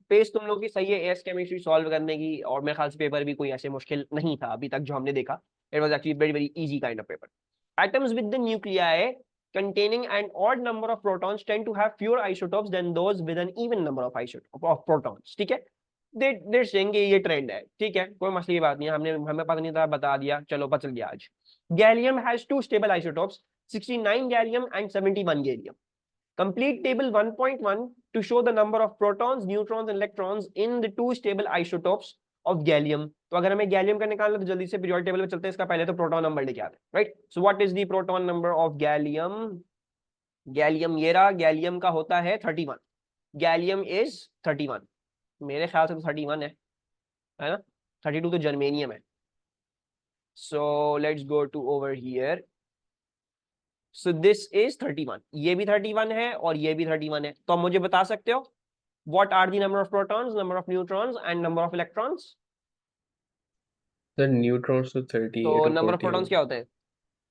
Pace तुम लोग की सही है एस केमिस्ट्री सॉल्व करने की, और मेरे ख्याल से पेपर भी कोई ऐसे मुश्किल नहीं था अभी तक जो हमने देखा. It was actually very very easy kind of paper. Atoms with the nuclei containing an odd number of protons tend to have fewer isotopes than those with an even number of of protons. ठीक है, देर सेंगे ये trend है. ठीक है, कोई मसले की बात नहीं है, हमें पता नहीं था, बता दिया, चलो पता चल गया आज. Gallium has two stable isotopes, 69 gallium and 71 gallium. Complete table 1.1 to show the number of protons, neutrons and electrons in the two stable isotopes of gallium. तो अगर हमें गैलियम का निकालना तो जल्दी से पीरियोडिक टेबल में चलते हैं. इसका पहले तो प्रोटॉन नंबर लेके आते हैं, right. So what is the proton number of gallium? Gallium ये रहा, गैलियम का होता है 31. गैलियम इज 31, मेरे ख्याल से तो 31 है ना. 32 तो जर्मेनियम है. So let's go to over here. So this is 31, ये भी 31 है और ये भी 31 है. तो आप मुझे बता सकते हो what are the number of protons, number of neutrons and number of electrons? Sir neutrons तो 38 तो और नंबर ऑफ 40 प्रोटॉन्स होगा. क्या होते हैं?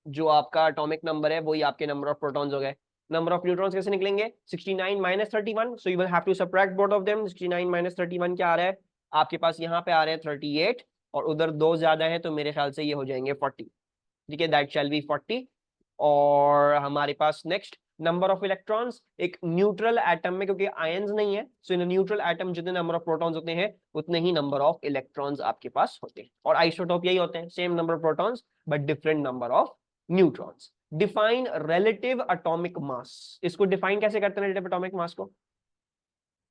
जो आपका एटॉमिक नंबर है वही आपके नंबर ऑफ प्रोटॉन्स हो गए. नंबर ऑफ न्यूट्रॉन्स कैसे निकलेंगे? 69 minus 31. So you will have to subtract both of them. 69 minus 31 क्या आ रहा है आपके पास? यहाँ पे आ रहे हैं 38 और उधर 2 ज्यादा है, तो मेरे ख्याल से ये हो जाएंगे 40. ठीक है, दैट शैल बी 40. और हमारे पास नेक्स्ट नंबर ऑफ इलेक्ट्रॉन्स. एक न्यूट्रल एटम में क्योंकि आयंस नहीं है, सो इन न्यूट्रल एटम जितने नंबर ऑफ प्रोटॉन्स होते हैं उतने ही नंबर ऑफ इलेक्ट्रॉन्स आपके पास होते हैं. और आइसोटोप यही होते हैं, same number of protons but different number of neutrons. Define relative atomic mass. इसको डिफाइन कैसे करते हैं रिलेटिव एटॉमिक मास को?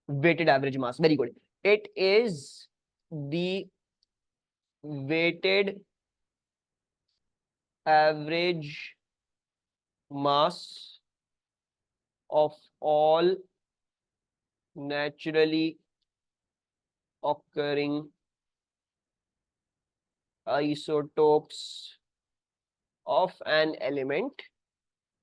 Weighted average mass. Very good. It is the weighted average mass of all naturally occurring isotopes of an element.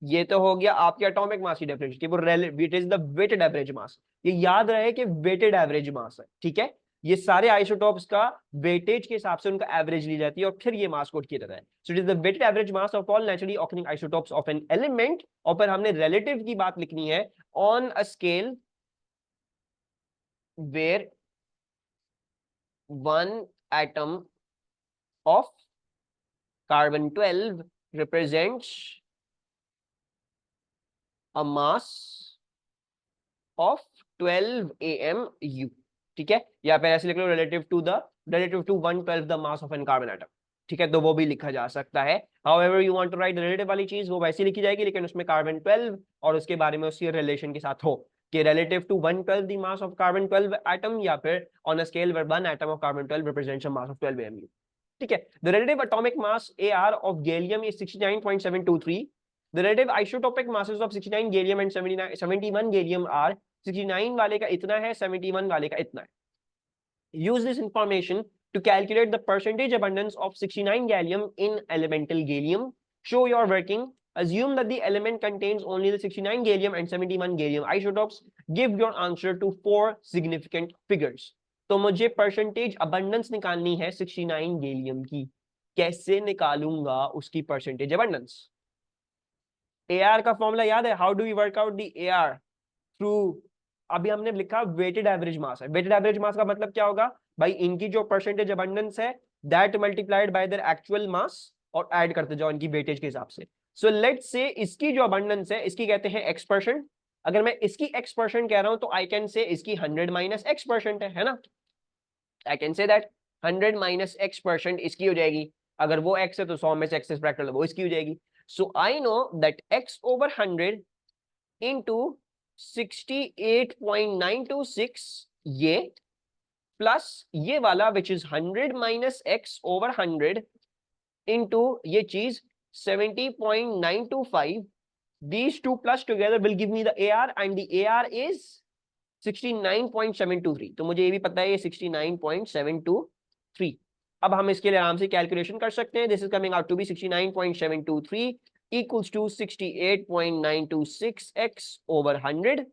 ये तो हो गया आपके एटॉमिक मास की डेफिनेशन की, वो it is the weighted average mass. ये याद रहे कि वेटेड एवरेज मास है. ठीक है, ये सारे आइसोटोप्स का वेटेज के हिसाब से उनका एवरेज ली जाती है और फिर ये मास कोड किया जाता है. So it is the weighted average mass of all naturally occurring isotopes of an element. और फिर हमने रिलेटिव की बात लिखनी है on a scale where one atom of carbon 12 represents a mass of 12 AMU. ठीक है, या फिर ऐसे लिख लो relative to 1/12 the mass of an carbon atom. ठीक है, तो वो भी लिखा जा सकता है. However you want to write relative वाली चीज वो वैसे लिखी जाएगी, लेकिन उसमें कार्बन 12 और उसके बारे में उसकी रिलेशन के साथ हो कि relative to 1/12 the mass of carbon 12 atom, या फिर on a scale where one atom of carbon 12 represents a mass of 12 AMU. ठीक है, the relative atomic mass AR of gallium is 69.723. The relative isotopic masses of 69 gallium and 71 gallium are 69 वाले का इतना है, 71 वाले का इतना है. Use this information to calculate the percentage abundance of 69 gallium in elemental gallium. Show your working. Assume that the element contains only the 69 gallium and 71 gallium isotopes. Give your answer to 4 significant figures. तो मुझे percentage abundance निकालनी है 69 gallium की. कैसे निकालूंगा उसकी percentage abundance? AR का formula याद है? How do we work out the AR? Through, अभी हमने लिखा वेटेड एवरेज मास है. वेटेड एवरेज मास का मतलब क्या होगा भाई? इनकी जो परसेंटेज अबंडेंस है that multiplied by their actual mass और ऐड करते जाओ इनकी वेटेज के हिसाब से. सो लेट्स से इसकी जो अबंडेंस है इसकी कहते हैं x%. अगर मैं इसकी x% कह रहा हूं तो आई कैन से इसकी 100 माइनस x% है ना. I can say that 100 minus x% इसकी हो जाएगी. अगर वो x है तो 100 में से x सब्ट्रैक्ट कर लो, वो इसकी हो जाएगी. So I know that x over 100 into 68.926 ये प्लस ये वाला which is 100 minus x over 100 into ये चीज 70.925. These two plus together will give me the AR and the AR is 69.723. तो मुझे ये भी पता है ये 69.723. अब हम इसके लिए आराम से कैलकुलेशन कर सकते हैं. This is coming out to be 69.723 equals to 68.926x over 100.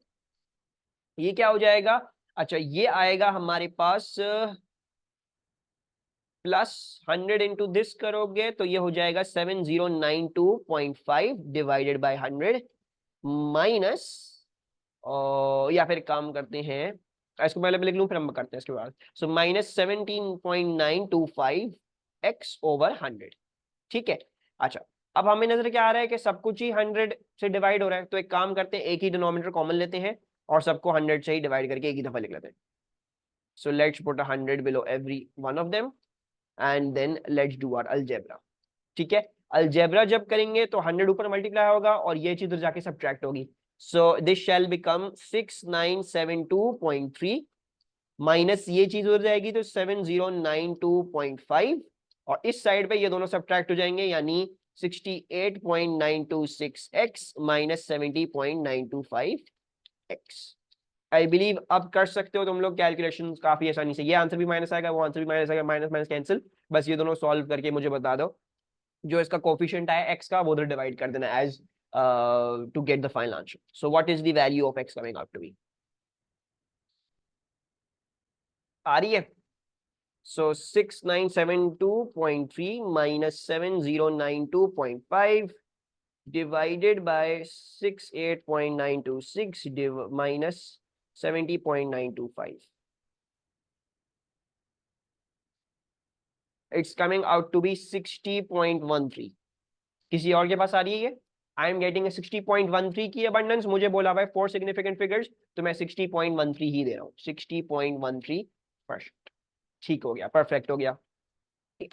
ये क्या हो जाएगा? अच्छा, ये आएगा हमारे पास प्लस 100 इंटू दिस करोगे तो ये हो जाएगा 7092.5 डिवाइडेड बाय 100 माइनस, या फिर काम करते हैं इसको पहले लिख लूं फिर हम करते हैं इसके बाद। सो -17.925 x ओवर 100, ठीक है। अच्छा, अब हमें नजर क्या आ रहा है कि सब कुछ ही 100 से डिवाइड हो रहा है, तो एक काम करते हैं, एक ही डिनोमिनेटर कॉमन लेते हैं और सबको 100 से ही डिवाइड करके एक ही दफा लिख लेते हैं। So let's put 100 below every one of them and then let's do our algebra, ठीक है। अलजेब्रा जब करेंगे तो 100 ऊपर मल्टीप्लाई होगा और ये चीज उधर जाके सब्ट्रैक्ट होगी। So this shell become 6972.3 minus ये चीज उधर जाएगी तो 7092.5 और इस साइड पे ये दोनों सब्ट्रैक्ट हो जाएंगे, यानी 68.926x minus 70.925x। I believe अब कर सकते हो तुम लोग कैलकुलेशन काफी आसानी से। ये आंसर भी माइनस आएगा, वो आंसर भी माइनस आएगा, माइनस माइनस कैंसिल। बस ये दोनों सॉल्व करके मुझे बता दो, जो इसका कोफिशिएंट आया एक्स का वो उधर डिवाइड कर देना as to get the final answer. So what is the value of X coming out to be? आ रही है? So 6972.3 minus 7092.5 divided by 68.926 minus 70.925. It's coming out to be 60.13. किसी और के पास आ रही है ये? आई एम गेटिंग 60.13 की अबंडेंस, मुझे बोला हुआ है 4 सिग्निफिकेंट फिगर्स, तो मैं 60.13 ही दे रहा हूँ। 60.13 परफेक्ट, ठीक हो गया, परफेक्ट हो गया।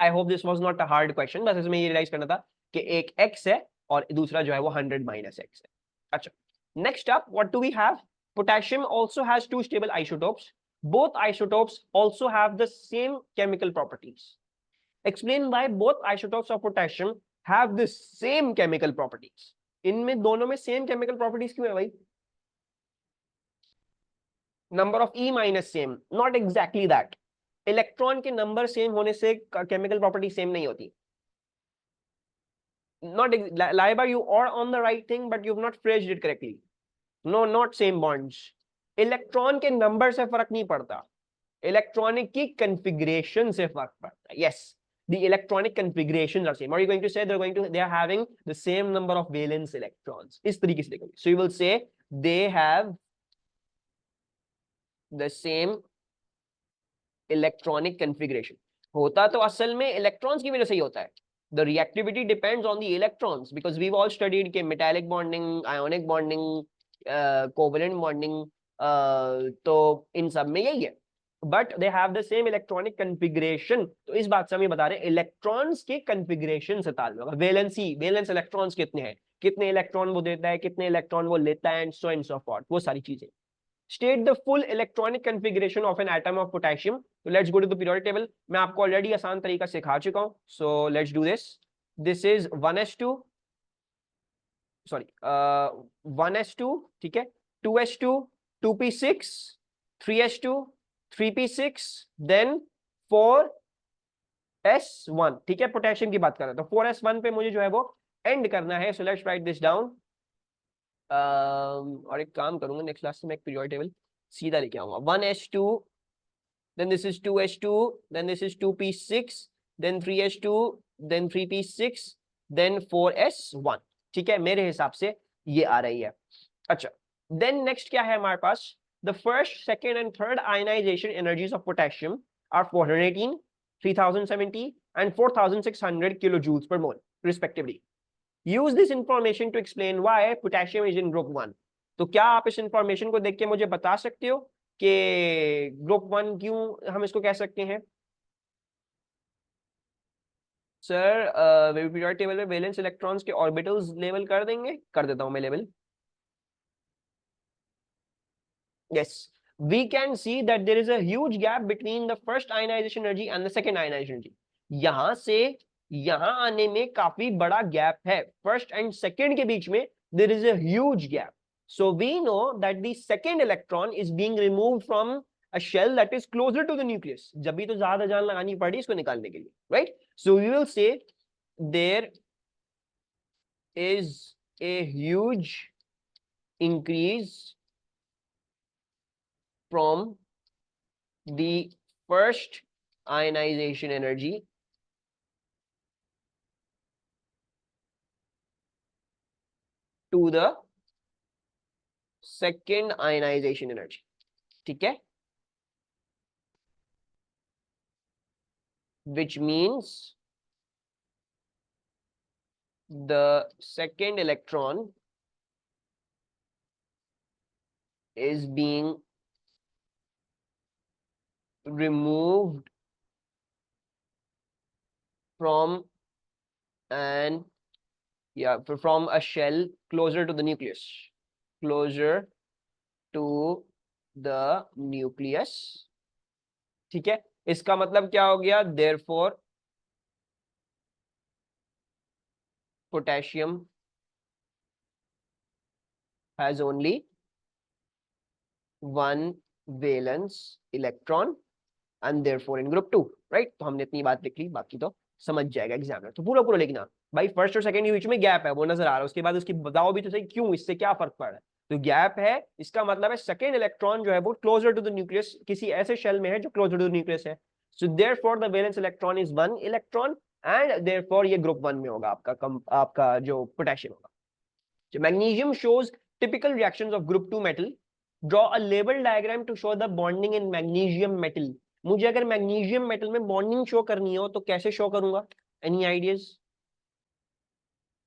I hope this was not a hard question, बस इसमें ये रियलाइज करना था कि एक x है और दूसरा जो है वो 100 माइनस x है। अच्छा, next up what do we have? Potassium also has two stable isotopes, both isotopes also have the same chemical properties. Explain why both isotopes of potassium have the same chemical properties. इनमें दोनों में same chemical properties क्यों है भाई? Number of E minus same, not exactly that. Electron के number same होने से chemical property same नहीं होती। Not Laiba, you are on the right thing, but you've not phrased it correctly. No, not same bonds. Electron के number से फर्क नहीं पड़ता, इलेक्ट्रॉनिक की कॉन्फ़िगरेशन से फर्क पड़ता है। Yes, the electronic configurations are same. Are you going to say they are having the same number of valence electrons? इस तरीके से देखोगे, so you will say they have the same electronic configuration. होता तो असल में इलेक्ट्रॉन्स की वजह से ही होता है। The reactivity depends on the electrons because we've all studied के metallic bonding, ionic bonding, covalent bonding, तो इन सब में यही है। But they have the same electronic configuration, तो इस बात से हम ये बता रहे हैं इलेक्ट्रॉन्स के configuration से ताल्लुक है। वैलेंसी, वैलेंस इलेक्ट्रॉन्स कितने हैं, कितने इलेक्ट्रॉन वो देता है, कितने इलेक्ट्रॉन वो लेता है, एंड सो फॉर्थ, वो सारी चीजें। State the full electronic configuration of an atom of potassium. So let's go to the periodic table. मैं आपको ऑलरेडी आसान तरीका सिखा चुका हूं, so let's do this. This is 1s2, sorry, 1s2, ठीक है, 2s2, 2p6, 3s2, 3p6, then 4s1, ठीक है, पोटेशियम की बात कर रहा था। तो 4s1 पे मुझे जो है वो एंड करना है, so let's write this down. और एक काम करूंगा, नेक्स्ट क्लास में एक पीरियोडिक टेबल सीधा लेके आऊंगा। 1s2, then this is 2s2, then this is 2p6, then 3s2, then 3p6, then 4s1, ठीक है, मेरे हिसाब से ये आ रही है। अच्छा, then next क्या है हमारे पास? The first, second and third ionization energies of potassium are 418, 3070 and 4600 kilojoules per mole respectively. Use this information to explain why potassium is in group 1. तो क्या आप इस इंफॉर्मेशन को देख के मुझे बता सकते हो कि ग्रुप 1 क्यों हम इसको कह सकते हैं? सर, पीरियोडिक टेबल में वैलेंस इलेक्ट्रॉन्स के ऑर्बिटल्स लेवल कर देंगे, कर देता हूं मैं level. Yes, we can see that there is a huge gap between the first ionization energy and the second ionization energy. यहां से यहां आने में काफी बड़ा गैप है, फर्स्ट एंड सेकंड के बीच में there is a huge gap. So we know that the second electron is being removed from a shell that is closer to the nucleus. जब भी तो ज्यादा जान लगानी पड़ी इसको निकालने के लिए, right? So we will say there is a huge increase from the first ionization energy to the second ionization energy, ठीक है। which means the second electron is being removed from an from a shell closer to the nucleus, closer to the nucleus. ठीक है, इसका मतलब क्या हो गया, therefore potassium has only one valence electron and therefore in group 2, right? तो हमने इतनी बात लिख ली, बाकी तो समझ जाएगा एग्जामिनर, तो पूरा पूरा लिखना भाई। फर्स्ट और सेकंड के बीच में गैप है वो नजर आ रहा है, उसके बाद उसकी बताओ भी तो सही क्यों, इससे क्या फर्क पड़ रहा है। तो गैप है, इसका मतलब है सेकंड इलेक्ट्रॉन जो है वो क्लोजर टू द न्यूक्लियस, किसी ऐसे शेल में है जो क्लोजर टू द न्यूक्लियस है। So therefore the valence electron is 1 electron and therefore ये ग्रुप 1 में होगा आपका जो पोटेशियम होगा। So magnesium shows typical reactions of group 2 metal. Draw a label diagram to show the bonding in magnesium metal. मुझे अगर magnesium metal में bonding show करनी हो तो कैसे शो करूंगा, एनी आइडियाज?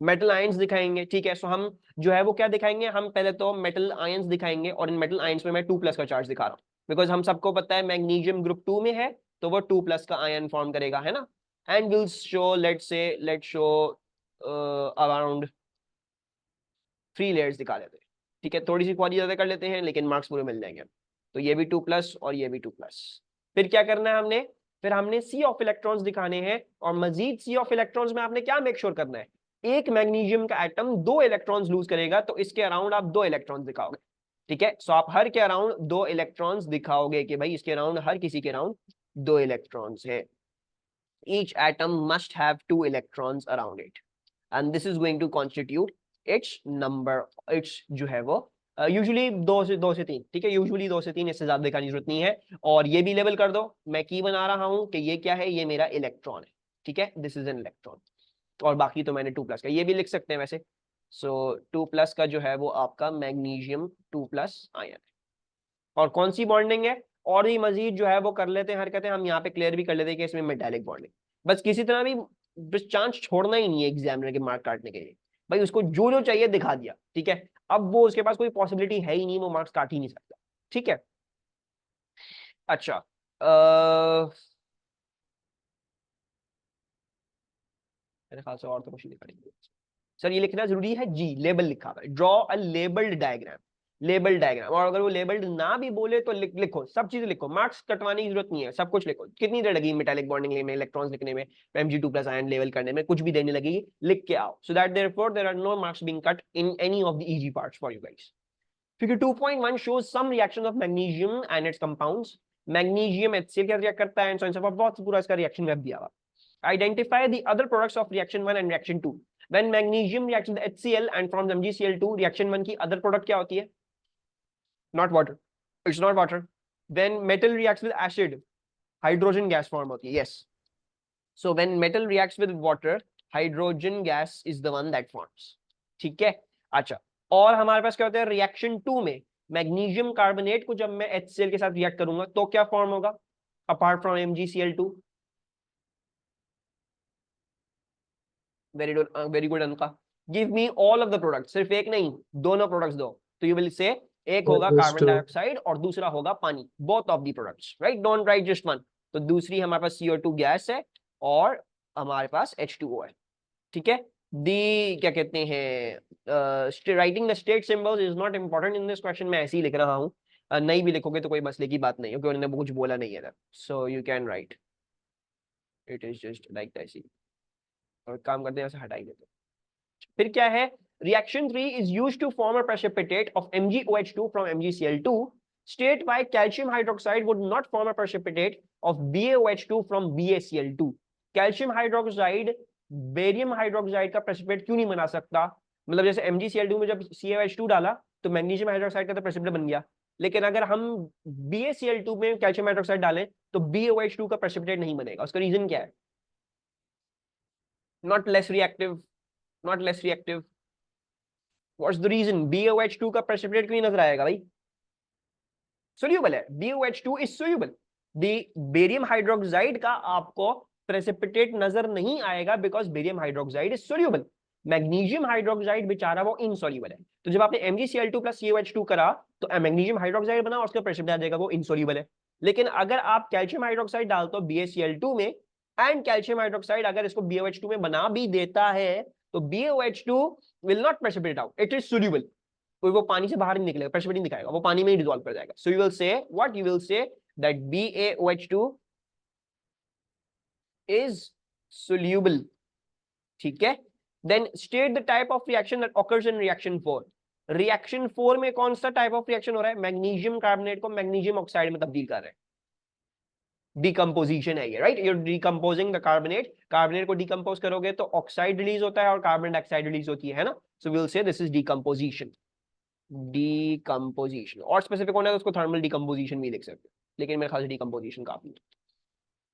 मेटल आयंस दिखाएंगे, ठीक है। सो हम जो है वो क्या दिखाएंगे, हम पहले तो मेटल आयंस दिखाएंगे और इन मेटल आयंस में मैं 2+ का चार्ज दिखा रहा हूँ, बिकॉज हम सबको पता है मैग्नीशियम ग्रुप 2 में है तो वो 2+ का आयन फॉर्म करेगा, है ना। And will show let's show around 3 layers दिखा देते हैं, ठीक है। थोड़ी सी क्वालिटी ज्यादा कर लेते हैं लेकिन मार्क्स पूरे मिल जाएंगे। तो ये भी 2+ और ये भी 2+। फिर क्या करना है हमने, फिर हमने सी ऑफ इलेक्ट्रॉन्स दिखाने हैं, और मजीद सी ऑफ इलेक्ट्रॉन्स में आपने क्या मेक श्योर करना है, एक मैग्नीशियम का एटम 2 इलेक्ट्रॉन्स लूज करेगा तो इसके अराउंड आप 2 इलेक्ट्रॉन्स दिखाओगे, ठीक है। सो आप हर के अराउंड 2 इलेक्ट्रॉन्स दिखाओगे कि भाई इसके अराउंड, हर किसी के अराउंड 2 इलेक्ट्रॉन्स है। each atom must have 2 electrons around it and this is going to constitute its number, its जो है वो यूजुअली 2 से 3, ठीक है, यूजुअली 2 से 3, इससे ज्यादा दिखाने की जरूरत नहीं है। और ये भी लेबल कर दो, मैं की बना रहा हूं कि ये क्या है, ये मेरा इलेक्ट्रॉन है, ठीक है, दिस इज एन इलेक्ट्रॉन। और बाकी तो मैंने 2+ का ये भी लिख सकते हैं वैसे। सो 2+ का जो है वो आपका मैग्नीशियम 2+ आयन है। और कौन सी बॉन्डिंग है, और भी मजीद जो है वो कर लेते हैं हरकतें, हम यहाँ पे क्लियर भी कर लेते हैं कि इसमें मेटालिक बॉन्डिंग, बस किसी तरह भी बस चांस छोड़ना ही नहीं है एग्जामिनर के मार्क काटने के लिए। भाई उसको जो जो चाहिए दिखा दिया, ठीक है, अब वो उसके पास कोई पॉसिबिलिटी है ही नहीं, वो मार्क्स काट ही नहीं सकता, ठीक है। अच्छा मेरे ख्याल से और तो कुछ नहीं दिखा। सर ये लिखना जरूरी है जी, लेबल लिखा हुआ है, draw a labelled diagram, label diagram. और अगर वो लेबल्ड ना भी बोले तो लिखो, सब चीजें लिखो, मार्क्स कटवाने की जरूरत नहीं है, सब कुछ लिखो। कितनी देर लगेगी मेटालिक बॉन्डिंग में, इलेक्ट्रॉन्स लिखने में, Mg2+ आयन लेवल करने में, कुछ भी देने लगेगी, लिख के आओ। So that therefore there are no marks being cut in any of the easy parts for you guys. Figure 2.1 shows some reactions of magnesium and its compounds. Magnesium HCl क्या रिएक्ट करता है, and so on, बहुत पूरा इसका reaction web दिया हुआ। Identify the other products of reaction 1 and reaction 2. When magnesium reacts with HCl and forms MgCl2, reaction 1 की other product क्या होती है? Not water. It's not water. When metal reacts with acid, hydrogen gas form होती है. Yes. So when metal reacts with water, hydrogen gas is the one that forms. ठीक है, अच्छा। और हमारे पास क्या होता है रिएक्शन 2 में, मैग्नीशियम कार्बोनेट को जब मैं HCl के साथ रिएक्ट करूंगा तो क्या फॉर्म होगा apart from MgCl2? Very good Anka, give me all of the product, सिर्फ एक नहीं दोनों प्रोडक्ट्स दो। तो यू विल से एक होगा Those कार्बन two. डाइऑक्साइड और दूसरा होगा पानी, both of the products, right, don't write just one. तो दूसरी हमारे पास CO2 गैस है और हमारे पास H2O है, ठीक है। दी क्या कहते हैं, writing the state symbols is not important in this question, मैं ऐसे ही लिख रहा हूँ, नहीं भी लिखोगे तो कोई मसले की बात नहीं है क्योंकि उन्होंने कुछ बोला नहीं है, so you can write it is just like that. और काम करते हैं ऐसे हटा ही देते हैं। फिर क्या है, reaction 3 is used to form a precipitate of MgOH2 from MgCl2। State why calcium hydroxide would not form a precipitate of BaOH2 from BaCl2। Calcium hydroxide barium hydroxide का प्रेसिपिटेट क्यों नहीं बना सकता, मतलब जैसे MgCl2 में जब CaOH2 डाला तो मैग्नीशियम हाइड्रोक्साइड का तो प्रेसिपिटेट बन गया, लेकिन अगर हम BaCl2 में कैल्शियम हाइड्रोक्साइड डालें तो BaOH2 का प्रेसिपिटेट नहीं बनेगा। उसका रीजन क्या है? not less reactive, not less reactive. What's the reason? BaOH2 का precipitate क्यों नहीं नजर आएगा भाई? Soluble है, BaOH2 is soluble. The barium hydroxide का आपको प्रेसिपिटेट नजर नहीं आएगा because barium hydroxide is soluble. Magnesium hydroxide बेचारा वो इनसोल्यूबल है। तो जब आपने MgCl2 प्लस COH2 करा तो मैग्नीशियम हाइड्रोक्साइड बना और उसका प्रेसिपिटेट आ जाएगा, वो इनसोल्यूबल है। लेकिन अगर आप कैल्शियम हाइड्रोक्साइड डालते हो BaCl2 में, एंड कैल्शियम हाइड्रोक्साइड अगर इसको BOH2 में बना भी देता है तो BOH2 will not precipitate out, it is soluble. वो पानी से बाहर नहीं निकलेगा, प्रेसिपिटेट नहीं दिखाएगा, वो पानी में ही डिसॉल्व कर जाएगा। So you will say what, you will say that BaOH2 is soluble, ठीक है। Then state the type of reaction that occurs in reaction 4। Reaction 4 में कौन सा टाइप ऑफ रिएक्शन हो रहा है? मैग्नीशियम कार्बोनेट को मैग्नीशियम ऑक्साइड में तब्दील कर रहे हैं, डिकम्पोजिशन है ये, right. You're decomposing the carbonate, carbonate को डिकम्पोज करोगे तो ऑक्साइड रिलीज होता है और कार्बन डाइऑक्साइड रिलीज होती है ना। So we will say this is decomposition, decomposition. और स्पेसिफिक होना है तो उसको थर्मल डिकम्पोजिशन भी लिख सकते हो, लेकिन मेरे ख्याल से डिकम्पोजिशन काफी है।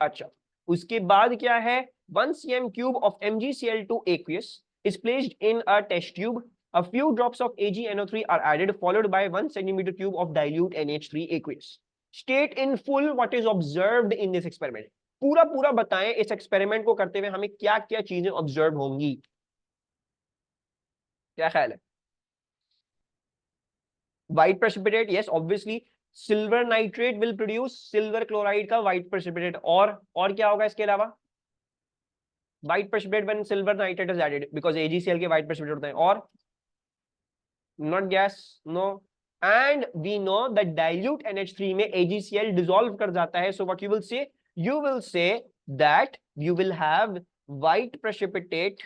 अच्छा, उसके बाद क्या है? 1 cm cube of MgCl2 aqueous is placed in a test tube. A few drops of AgNO3 are added, followed by 1 centimeter cube of dilute NH3 aqueous. State in full what is observed in this experiment. पूरा पूरा बताएं इस experiment को करते हुए हमें क्या क्या चीजें ऑब्जर्व होंगी, क्या ख्याल है? White precipitate, yes obviously. Silver nitrate will produce silver chloride का व्हाइट प्रेसिपिटेट। और क्या होगा इसके अलावा? White precipitate when silver nitrate is added, because AgCl के व्हाइट प्रेसिपिटेट होते हैं। और not gas, no. And we know that dilute NH3 में AgCl डिसॉल्व कर जाता है। So what you will say, you will say that you will have white precipitate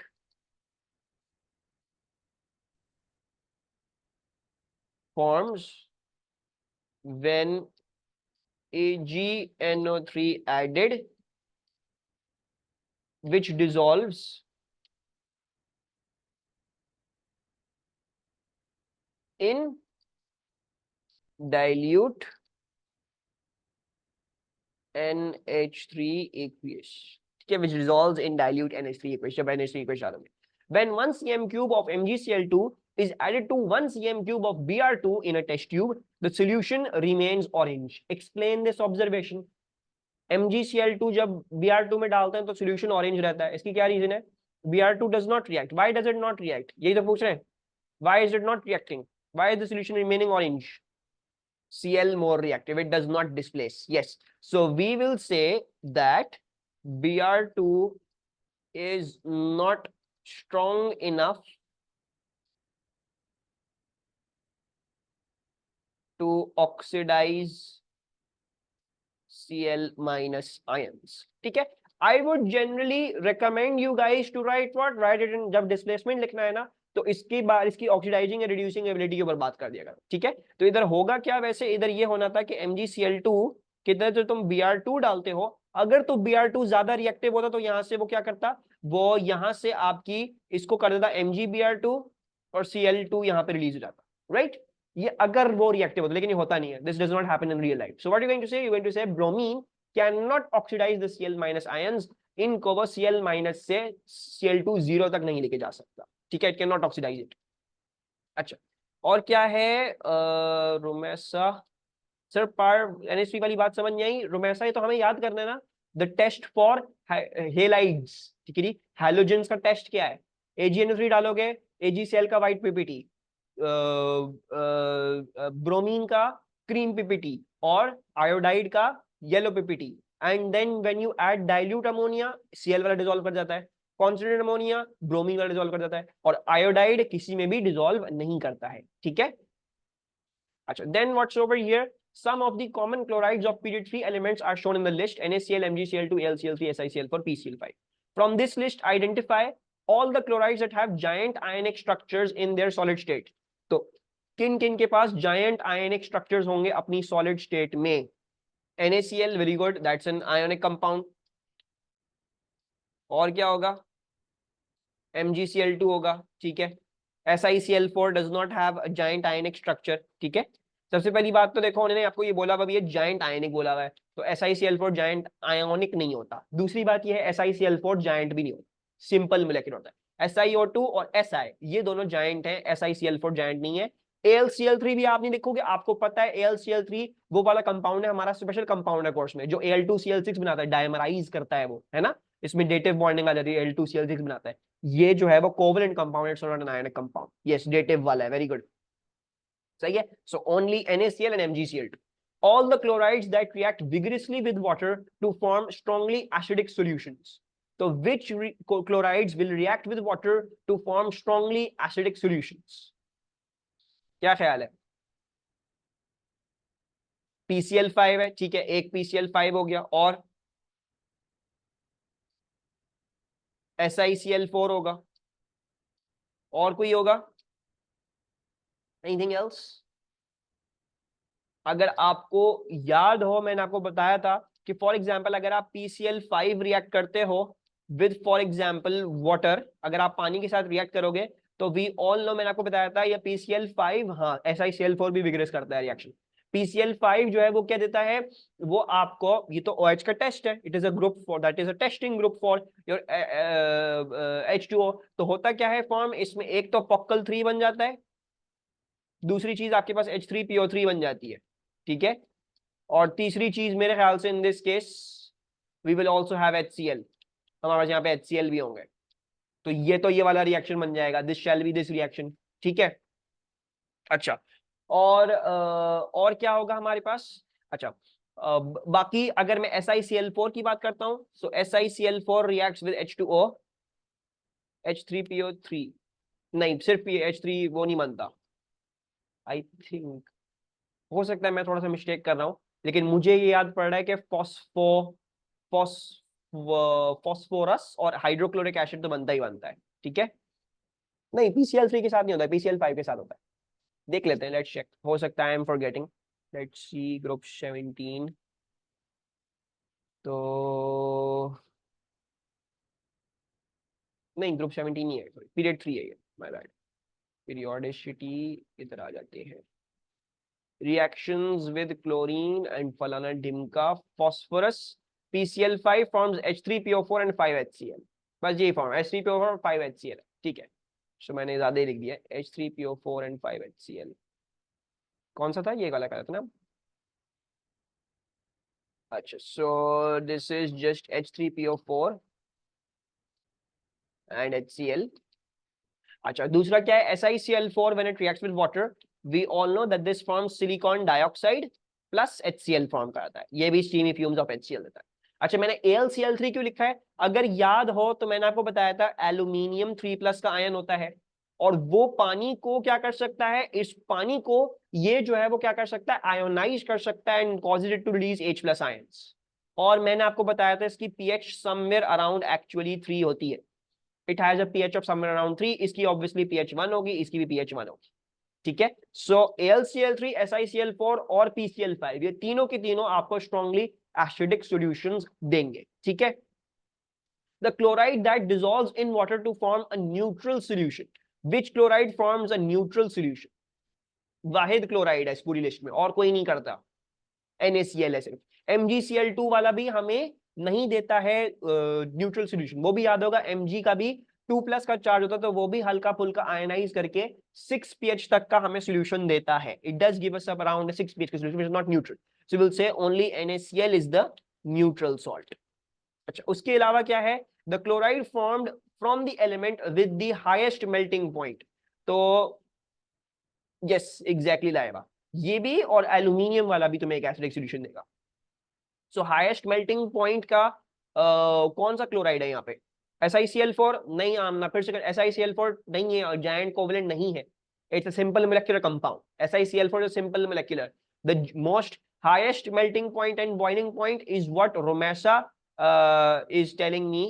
forms when AgNO3 added, which dissolves in dilute NH3 aqueous, ठीक है, which dissolves in dilute NH3 aqueous, जब NH3 aqueous डालोगे। When 1 cm cube of MgCl2 is added to 1 cm cube of Br2 in a test tube, the solution remains orange. Explain this observation. MgCl2 जब Br2 में डालते हैं तो solution orange रहता है, इसकी क्या रीजन है? Br2 does not react. Why does it not react? यही तो पूछ रहे हैं। Why is it not reacting? Why is the solution remaining orange? Cl more reactive, it does not displace. Yes, so we will say that Br2 is not strong enough to oxidize Cl minus ions, ठीक है। I would generally recommend you guys to write it in, जब displacement लिखना है ना तो इसकी बार इसकी oxidising या रिड्यूसिंग एबिलिटी के ऊपर बात कर दिया, ठीक है। तो इधर होगा क्या, वैसे इधर ये होना था कि MgCl2 की तरह जो तुम Br2 डालते हो, अगर तो Br2 ज्यादा रिएक्टिव होता तो यहाँ से वो क्या करता, वो यहाँ से आपकी इसको कर देता MgBr2 और Cl2 यहाँ पे रिलीज हो जाता, राइट। ये अगर वो रिएक्टिव होता, लेकिन ये होता नहीं है। This does not happen in real life. So what you going to say, you going to say bromine can not oxidise the Cl minus ions, इनको वो Cl माइनस से Cl2 0 तक नहीं लेके जा सकता, ठीक है। It can not oxidise it. अच्छा, और क्या है? रोमेसा सर, पार NH3 वाली बात समझ नहीं आई। रोमेसा ये तो हमें याद करना है ना, द टेस्ट फॉर हेलाइड्स, ठीक है जी। हैलोजेंस का टेस्ट क्या है? AgNO3 डालोगे, AgCl का व्हाइट पीपीटी, ब्रोमीन का क्रीम पीपीटी और आयोडाइड का yellow PPT. And then when you add dilute ammonia, Cl वाला डिसॉल्व कर जाता है, कॉन्सेंट्रेटेड अमोनिया ब्रोमीन वाला डिसॉल्व कर जाता है, और आयोडाइड किसी में भी डिसॉल्व नहीं करता है, ठीक है। अच्छा, then what's over here, some of the common chlorides of period 3 elements are shown in the list: NaCl, MgCl2, AlCl3, SiCl4, PCl5. From this list, identify all the chlorides that have giant ionic structures in their solid state. तो किन किन के पास giant ionic structures होंगे अपनी solid state में? NaCl, very good, that's an ionic compound. और क्या होगा? MgCl2 होगा, ठीक है। SiCl4 does not have a giant ionic structure, ठीक है। सबसे पहली बात तो देखो, उन्होंने आपको ये बोला हुआ भी है जायंट आयनिक बोला हुआ है, तो SiCl4 जायंट आयोनिक नहीं होता। दूसरी बात ये है SiCl4 जायंट भी नहीं होता, सिंपल मोलेक्युलर होता है। SiO2 और Si ये दोनों जायंट हैं, SiCl4 जायंट नहीं है। AlCl3 भी आप नहीं देखोगे, आपको पता है AlCl3 वो वाला कंपाउंड है, हमारा स्पेशल कंपाउंड है कोर्स में, जो Al2CL6 बनाता है, डायमराइज करता है वो, है ना। इसमें डेटिव बॉन्डिंग आ जाती है, L2Cl6 बनाता है। ये जो है वो covalent compound, it's not an ionic compound. Yes, dative वाला है, वेरी गुड, सही है। So only NaCl and MgCl2. All the chlorides that react vigorously with water to form strongly acidic solutions. So which chlorides will react with water to form strongly acidic solutions? क्या ख्याल है? PCl5 है, ठीक है, एक PCl5 हो गया, और SiCl4 होगा, और कोई होगा? Anything else? अगर आपको याद हो, मैंने आपको बताया था कि फॉर एग्जाम्पल अगर आप PCl5 रिएक्ट करते हो विद फॉर एग्जाम्पल वाटर, अगर आप पानी के साथ रिएक्ट करोगे तो वी ऑल नो, मैंने आपको बताया था ये PCl5, हाँ SiCl4 भी विग्रेस करता है रिएक्शन। PCl5 जो है वो क्या देता है, वो आपको, ये तो OH का टेस्ट है, it is a group for, that is a testing group for your H2O। तो होता क्या है फॉर्म इसमें, एक तो पॉक्कल 3 बन जाता है, दूसरी चीज आपके पास H3PO3 बन जाती है, ठीक है, और तीसरी चीज मेरे ख्याल से in this case we will also have HCl, हमारे पास यहाँ पे HCl भी होंगे। तो ये वाला रिएक्शन बन जाएगा, this shall be this reaction, ठीक है। अच्छा, और क्या होगा हमारे पास? अच्छा, बाकी अगर मैं SiCl4 की बात करता हूं, सो SiCl4 reacts with H2O, H3PO3, नहीं सिर्फ H3 वो नहीं बनता, आई थिंक, हो सकता है मैं थोड़ा सा मिस्टेक कर रहा हूँ, लेकिन मुझे ये याद पड़ रहा है कि फॉस फॉस्फोरस और हाइड्रोक्लोरिक एसिड तो बनता ही बनता है, ठीक है। नहीं, PCl3 के साथ नहीं होता है, PCl5 के साथ होता है। देख लेते हैं, लेट्स चेक, हो सकता है I am forgetting. Let's see group 17, तो नहीं, ग्रुप 17 ही है, सॉरी पीरियड 3 है ये, माय बैड। पीरियोडिसिटी इधर आ जाते हैं, reactions with chlorine and फलाना ढिमका phosphorus, PCl5 forms H3PO4 and 5HCl, बस यही फॉर्म H3PO4 और 5HCl, ठीक है। सो मैंने ज्यादा ही लिख दिया, H3PO4 and 5HCl। कौन सा था ये वाला, था ना? अच्छा, सो this is just H3PO4 and HCl। अच्छा, दूसरा क्या है? SiCl4 when it reacts with water, we all know that this forms silicon dioxide plus HCl form कराता है, ये भी स्टीमी फ्यूम्स ऑफ HCl देता है। अच्छा, मैंने AlCl3 क्यों लिखा है? अगर याद हो तो मैंने आपको बताया था एल्यूमिनियम 3+ का आयन होता है, और वो पानी को क्या कर सकता है, इस पानी को ये जो है वो क्या कर सकता है, आयोनाइज कर सकता है and causes it to release H+ ions. और मैंने आपको बताया था इसकी pH समवेयर अराउंड एक्चुअली 3 होती है, it has a pH of somewhere around 3, इसकी ऑब्वियसली pH 1 होगी, इसकी भी pH 1 होगी, ठीक है। सो AlCl3, SiCl4 और PCl5, ये तीनों के तीनों आपको स्ट्रांगली एसिडिक सॉल्यूशंस देंगे, ठीक है। The chloride that dissolves in water to form a neutral solution, which chloride forms a neutral solution? वाहिद क्लोराइड है इस पूरी लिस्ट में, और कोई नहीं करता, NaCl है सिर्फ। MgCl2 वाला भी हमें नहीं देता है न्यूट्रल सॉल्यूशन, वो भी याद होगा, Mg का भी 2+ का चार्ज होता है, तो वो भी हल्का फुल्का आयनाइज करके 6 pH तक का हमें सॉल्यूशन देता है। It does give us around 6 pH का solution, which is not neutral, so we will say only NaCl is the neutral salt. अच्छा, उसके अलावा क्या है? The chloride formed from the element with the highest melting point, तो yes exactly लाएगा, ये भी और एल्यूमिनियम वाला भी तुम्हें एक एसिडिक सॉल्यूशन देगा। सो हाईएस्ट मेल्टिंग पॉइंट का कौन सा क्लोराइड है यहाँ पे? SiCl4 नहीं, आमना फिर से SiCl4 नहीं है, जायंट कोवलेंट नहीं है, it's a simple molecular compound. SiCl4 is simple molecular, the most highest melting point and boiling point is what Romesa is telling me.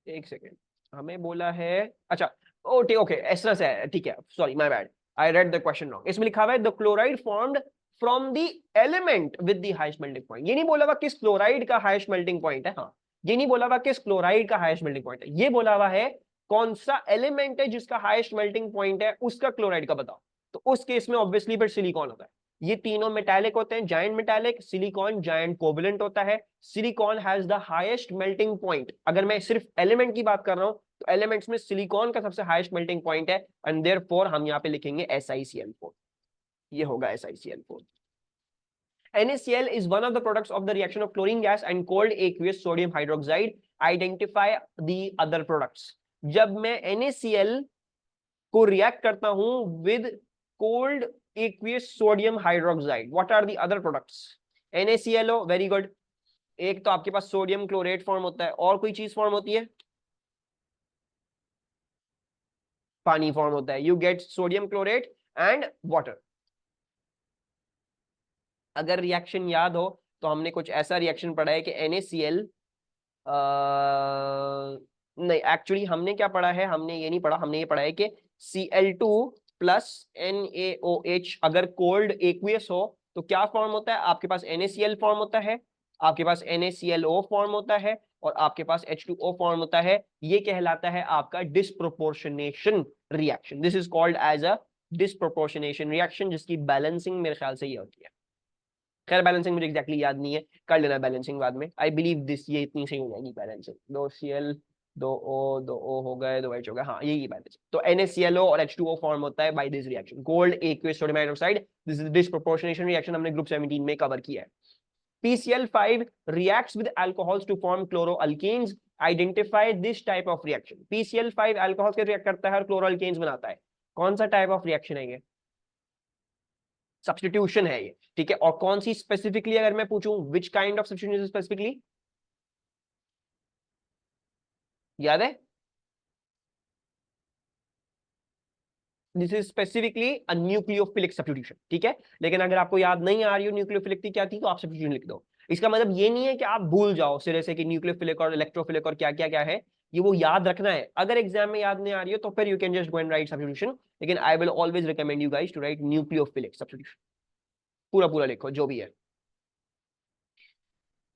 एक सेकेंड, हमें बोला है, अच्छा ओके ओके एसरस है, ठीक है, sorry my bad, I read the question wrong. इसमें लिखा हुआ है the chloride formed from the element with the highest melting point, ये नहीं बोला हुआ किस क्लोराइड का हाईएस्ट मेल्टिंग पॉइंट है, हाँ, ये नहीं बोला हुआ किस क्लोराइड का हाईएस्ट मेल्टिंग पॉइंट है, ये बोला हुआ है कौन सा एलिमेंट है जिसका हाईएस्ट मेल्टिंग पॉइंट है, उसका क्लोराइड का बताओ। तो उस केस में ऑब्वियसली फिर सिलिकॉन होता है, ये तीनों मेटालिक होते हैं, giant metallic, silicon giant covalent होता है, silicon has the highest melting point. अगर मैं सिर्फ एलिमेंट की बात कर रहा हूं तो एलिमेंट्स में सिलिकॉन का सबसे हाईएस्ट मेल्टिंग पॉइंट है, एंड देयरफॉर हम यहाँ पे लिखेंगे SiCl4, ये होगा SiCl4। NaCl is one of the products of the reaction of chlorine gas and cold aqueous sodium hydroxide. Identify the other products. जब मैं NaCl को रिएक्ट करता हूं with cold aqueous sodium hydroxide, what are the other products? NaClO, very good. एक तो आपके पास sodium chlorate form होता है, और कोई चीज फॉर्म होती है? पानी फॉर्म होता है. You get sodium chlorate and water. अगर रिएक्शन याद हो तो हमने कुछ ऐसा रिएक्शन पढ़ा है कि NaCl नहीं, एक्चुअली हमने क्या पढ़ा है, हमने ये नहीं पढ़ा, हमने ये पढ़ा है कि Cl2 प्लस NaOH अगर कोल्ड एक्वियस हो तो क्या फॉर्म होता है? आपके पास NaCl फॉर्म होता है, आपके पास NaClO फॉर्म होता है, और आपके पास H2O फॉर्म होता है. ये कहलाता है आपका disproportionation reaction. This is called as a disproportionation reaction, जिसकी बैलेंसिंग मेरे ख्याल से ये होती है. खैर बैलेंसिंग मुझे एग्जैक्टली याद नहीं है, कर लेना बैलेंसिंग बाद में. आई बिलीव दिस, ये इतनी सही हो जाएगी बैलेंसिंग. 2Cl 2O हो गए, 2H हो गए, हाँ यही बैलेंस. तो NaClO और H2O फॉर्म होता है by this reaction, cold aqueous sodium hydroxide. This is disproportionation reaction, हमने ग्रुप 17 में कवर किया है. PCl5 reacts with alcohols to form chloroalkenes. Identify this type of reaction. PCl5 alcohols के react करता है और क्लोरोअल्केन्स बनाता है. कौन सा टाइप ऑफ रिएक्शन है ये? सब्स्टिट्यूशन है ये, ठीक है. और कौन सी स्पेसिफिकली, अगर मैं पूछूं which kind of substitution specifically, याद है? This is specifically a nucleophilic substitution, ठीक है. लेकिन अगर आपको याद नहीं आ रही हो न्यूक्लियोफिलिक थी क्या थी, तो आप सब्स्टिट्यूशन लिख दो. इसका मतलब ये नहीं है कि आप भूल जाओ सिरे से कि न्यूक्लियोफिलिक और इलेक्ट्रोफिलिक और क्या क्या क्या है. ये वो याद रखना है. अगर एग्जाम में याद नहीं आ रही हो तो फिर you can just go and write substitution. लेकिन I will always recommend you guys to write nucleophilic substitution. पूरा पूरा लिखो जो भी है.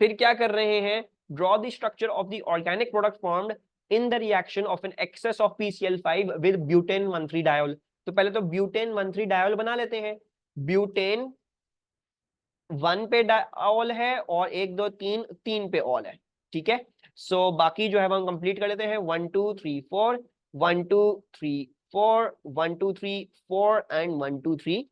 फिर क्या कर रहे हैं? Draw the structure of the organic product formed in the reaction of an excess of PCl5 with butane 1,3 diol. तो पहले तो ब्यूटेन 1,3 डायोल बना लेते हैं. ब्यूटेन 1 पे ऑल है और 1 2 3 3 पे ऑल है, ठीक है. सो बाकी जो है हम कंप्लीट कर लेते हैं. 1 2 3 4 1 2 3 4 1 2 3 4 एंड 1 2 3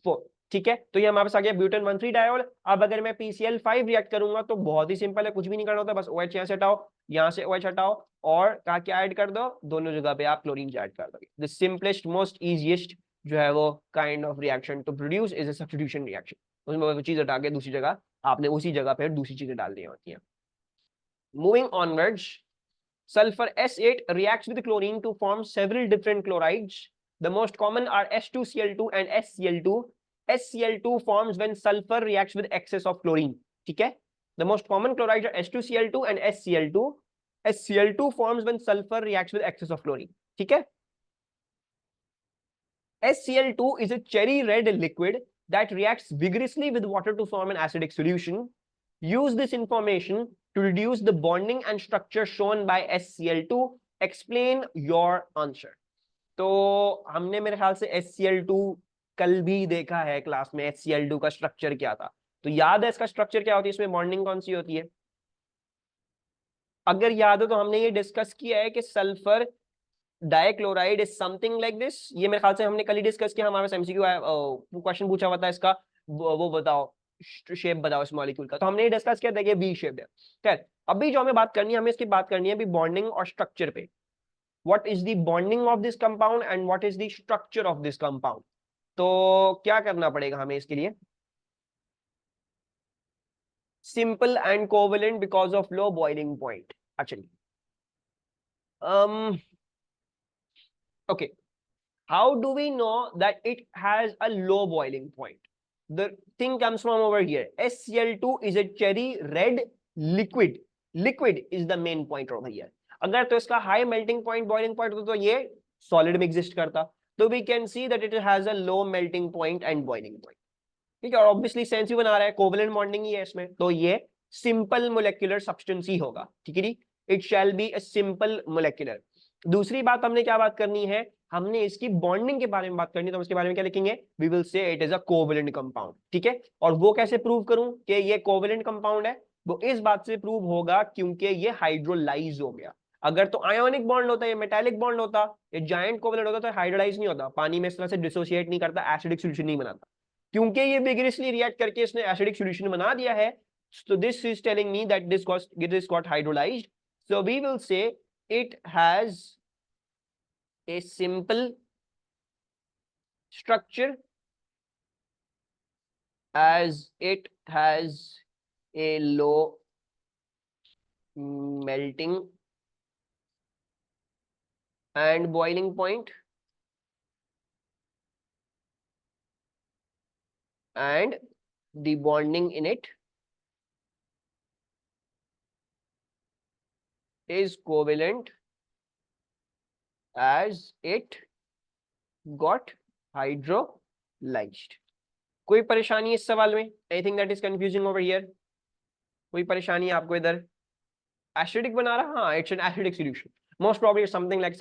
4, ठीक है. तो ये हमारे पास आ गया ब्यूटेन 1,3 डायोल. अब अगर मैं PCl5 रिएक्ट करूंगा तो बहुत ही सिंपल है, कुछ भी नहीं करना होता, बस OH यहाँ से हटाओ, यहाँ से OH हटाओ, और कहा क्या ऐड कर दो, दोनों जगह पे आप क्लोरीन ऐड कर दोगे. द सिंपलेस्ट मोस्ट इजीएस्ट जो है वो kind of reaction to produce is a substitution reaction. उसमें वो चीज हटा के दूसरी जगह आपने उसी जगह पे दूसरी चीजें डाल दी होती हैं. Moving onwards, sulfur S8 reacts with chlorine to form several different chlorides. The most common are S2Cl2 and SCl2. SCl2 forms when sulfur reacts with excess of chlorine, ठीक है. The most common chlorides are S2Cl2 and SCl2. SCl2 forms when sulfur reacts with excess of chlorine, ठीक है. SCl2 is a cherry red liquid that reacts vigorously with water to form an acidic solution. Use this information to reduce the bonding and structure shown by SCl2. Explain your answer. तो हमने मेरे ख्याल से SCl2 कल भी देखा है class में. SCl2 का स्ट्रक्चर क्या था, तो याद है इसका स्ट्रक्चर क्या होती है, इसमें बॉन्डिंग कौन सी होती है? अगर याद हो तो हमने ये डिस्कस किया है कि sulphur dichloride is something like this. ये मेरे ख्याल से हमने कल ही डिस्कस किया. हमारे MCQ क्वेश्चन पूछा हुआ था इसका, वो बताओ शेप बताओ इस मॉलिक्यूल का. तो हमने ये डिस्कस किया था कि V शेप है. खैर अभी जो हमें बात करनी है, हमें इसकी बात करनी है अभी बॉन्डिंग और स्ट्रक्चर पे. What is the bonding of this compound and what is the structure of this compound. तो क्या करना पड़ेगा हमें इसके लिए? Simple and covalent because of low boiling point. Actually okay, how do we know that it has a low boiling point? The thing comes from over here. SCl2 is a cherry red liquid. Liquid is the main point over here. अगर तो इसका high melting point boiling point होता तो ये solid में exist करता. तो we can see that it has a low melting point and boiling point. ठीक है. और obviously sense भी बना रहा है, covalent bonding ही है इसमें, तो ये simple molecular substance ही होगा, ठीक है जी. It shall be a simple molecular. दूसरी बात हमने क्या बात करनी है, हमने इसकी बॉन्डिंग के बारे में बात करनी है. तो इसके बारे में क्या लिखेंगे? We will say it is a covalent compound, ठीक है. और वो कैसे प्रूव करूं कि ये कोवेलेंट कंपाउंड है? वो इस बात से प्रूव होगा क्योंकि ये हाइड्रोलाइज हो गया. अगर तो आयोनिक बॉन्ड होता, ये मेटालिक बॉन्ड होता, ये जायंट कोवेलेंट होता तो हाइड्रोलाइज नहीं होता, पानी में इस तरह से डिसोसिएट नहीं करता, एसिडिक सॉल्यूशन नहीं बनाता. क्योंकि ये विगरसली रिएक्ट करके इसने एसिडिक सॉल्यूशन बना दिया है, so this is telling me that this got hydrolyzed. So we will say it has a simple structure as it has a low melting and boiling point, and the bonding in it is covalent as it got hydrolyzed. कोई परेशानी इस सवाल में? Anything that is confusing over here? कोई परेशानी आपको इधर? Acidic बना रहा, हाँ, it's an acidic solution, most probably something like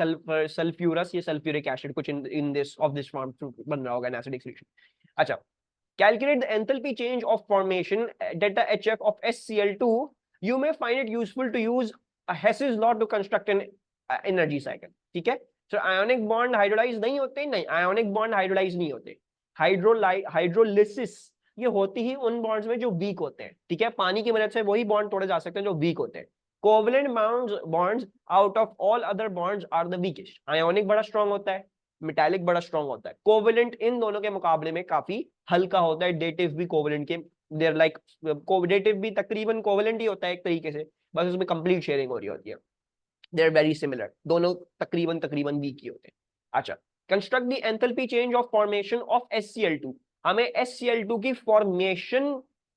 sulphurous या सल्फ्यूरिक एसिड, कुछ in this of this form बन रहा होगा एन एसिडिक सॉल्यूशन. अच्छा, calculate the enthalpy change of formation delta HF of SCl2. You may find it useful to use a Hess's law to construct an energy cycle. ठीक है, so ionic bond hydrolyze नहीं होते, नहीं, ionic bond hydrolyze नहीं होते. Hydrolysis ये होती ही उन बॉन्ड्स में जो वीक होते हैं. ठीक है, पानी की मदद से वही बॉन्ड तोड़े जा सकते हैं जो वीक होते हैं. Covalent bonds out of all other bonds are the weakest. Ionic बड़ा स्ट्रांग होता है, मेटालिक बड़ा स्ट्रांग होता है. कोवेलेंट इन दोनों के मुकाबले में काफी हल्का होता है. डेटिव भी कोवेलेंट के, देयर लाइक डेटिव भी तकरीबन कोवेलेंट ही होता है एक तरीके से, बस उसमें कंप्लीट शेयरिंग हो रही होती है. दे आर वेरी सिमिलर, दोनों तकरीबन वीक ही होते हैं. अच्छा, construct the enthalpy change of formation of SCl2. हमें SCl2 की फॉर्मेशन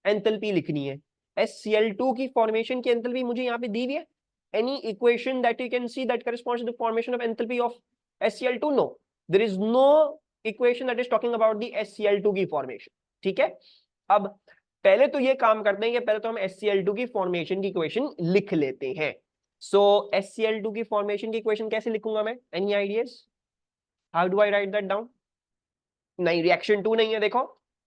एंथैल्पी लिखनी है. SCl2 की फॉर्मेशन की एंथैल्पी मुझे यहाँ पे दी हुई है. Any equation that you can see that corresponds to the formation of enthalpy of SCl2? No, there is no equation that is talking about the SCl2 की formation. ठीक है, अब पहले तो ये काम करते हैं कि पहले तो हम SCl2 की फॉर्मेशन की इक्वेशन लिख लेते हैं. सो SCl2 की फॉर्मेशन की इक्वेशन कैसे लिखूंगा मैं? Any ideas? How do I right that down? नहीं, रिएक्शन 2 नहीं है. देखो,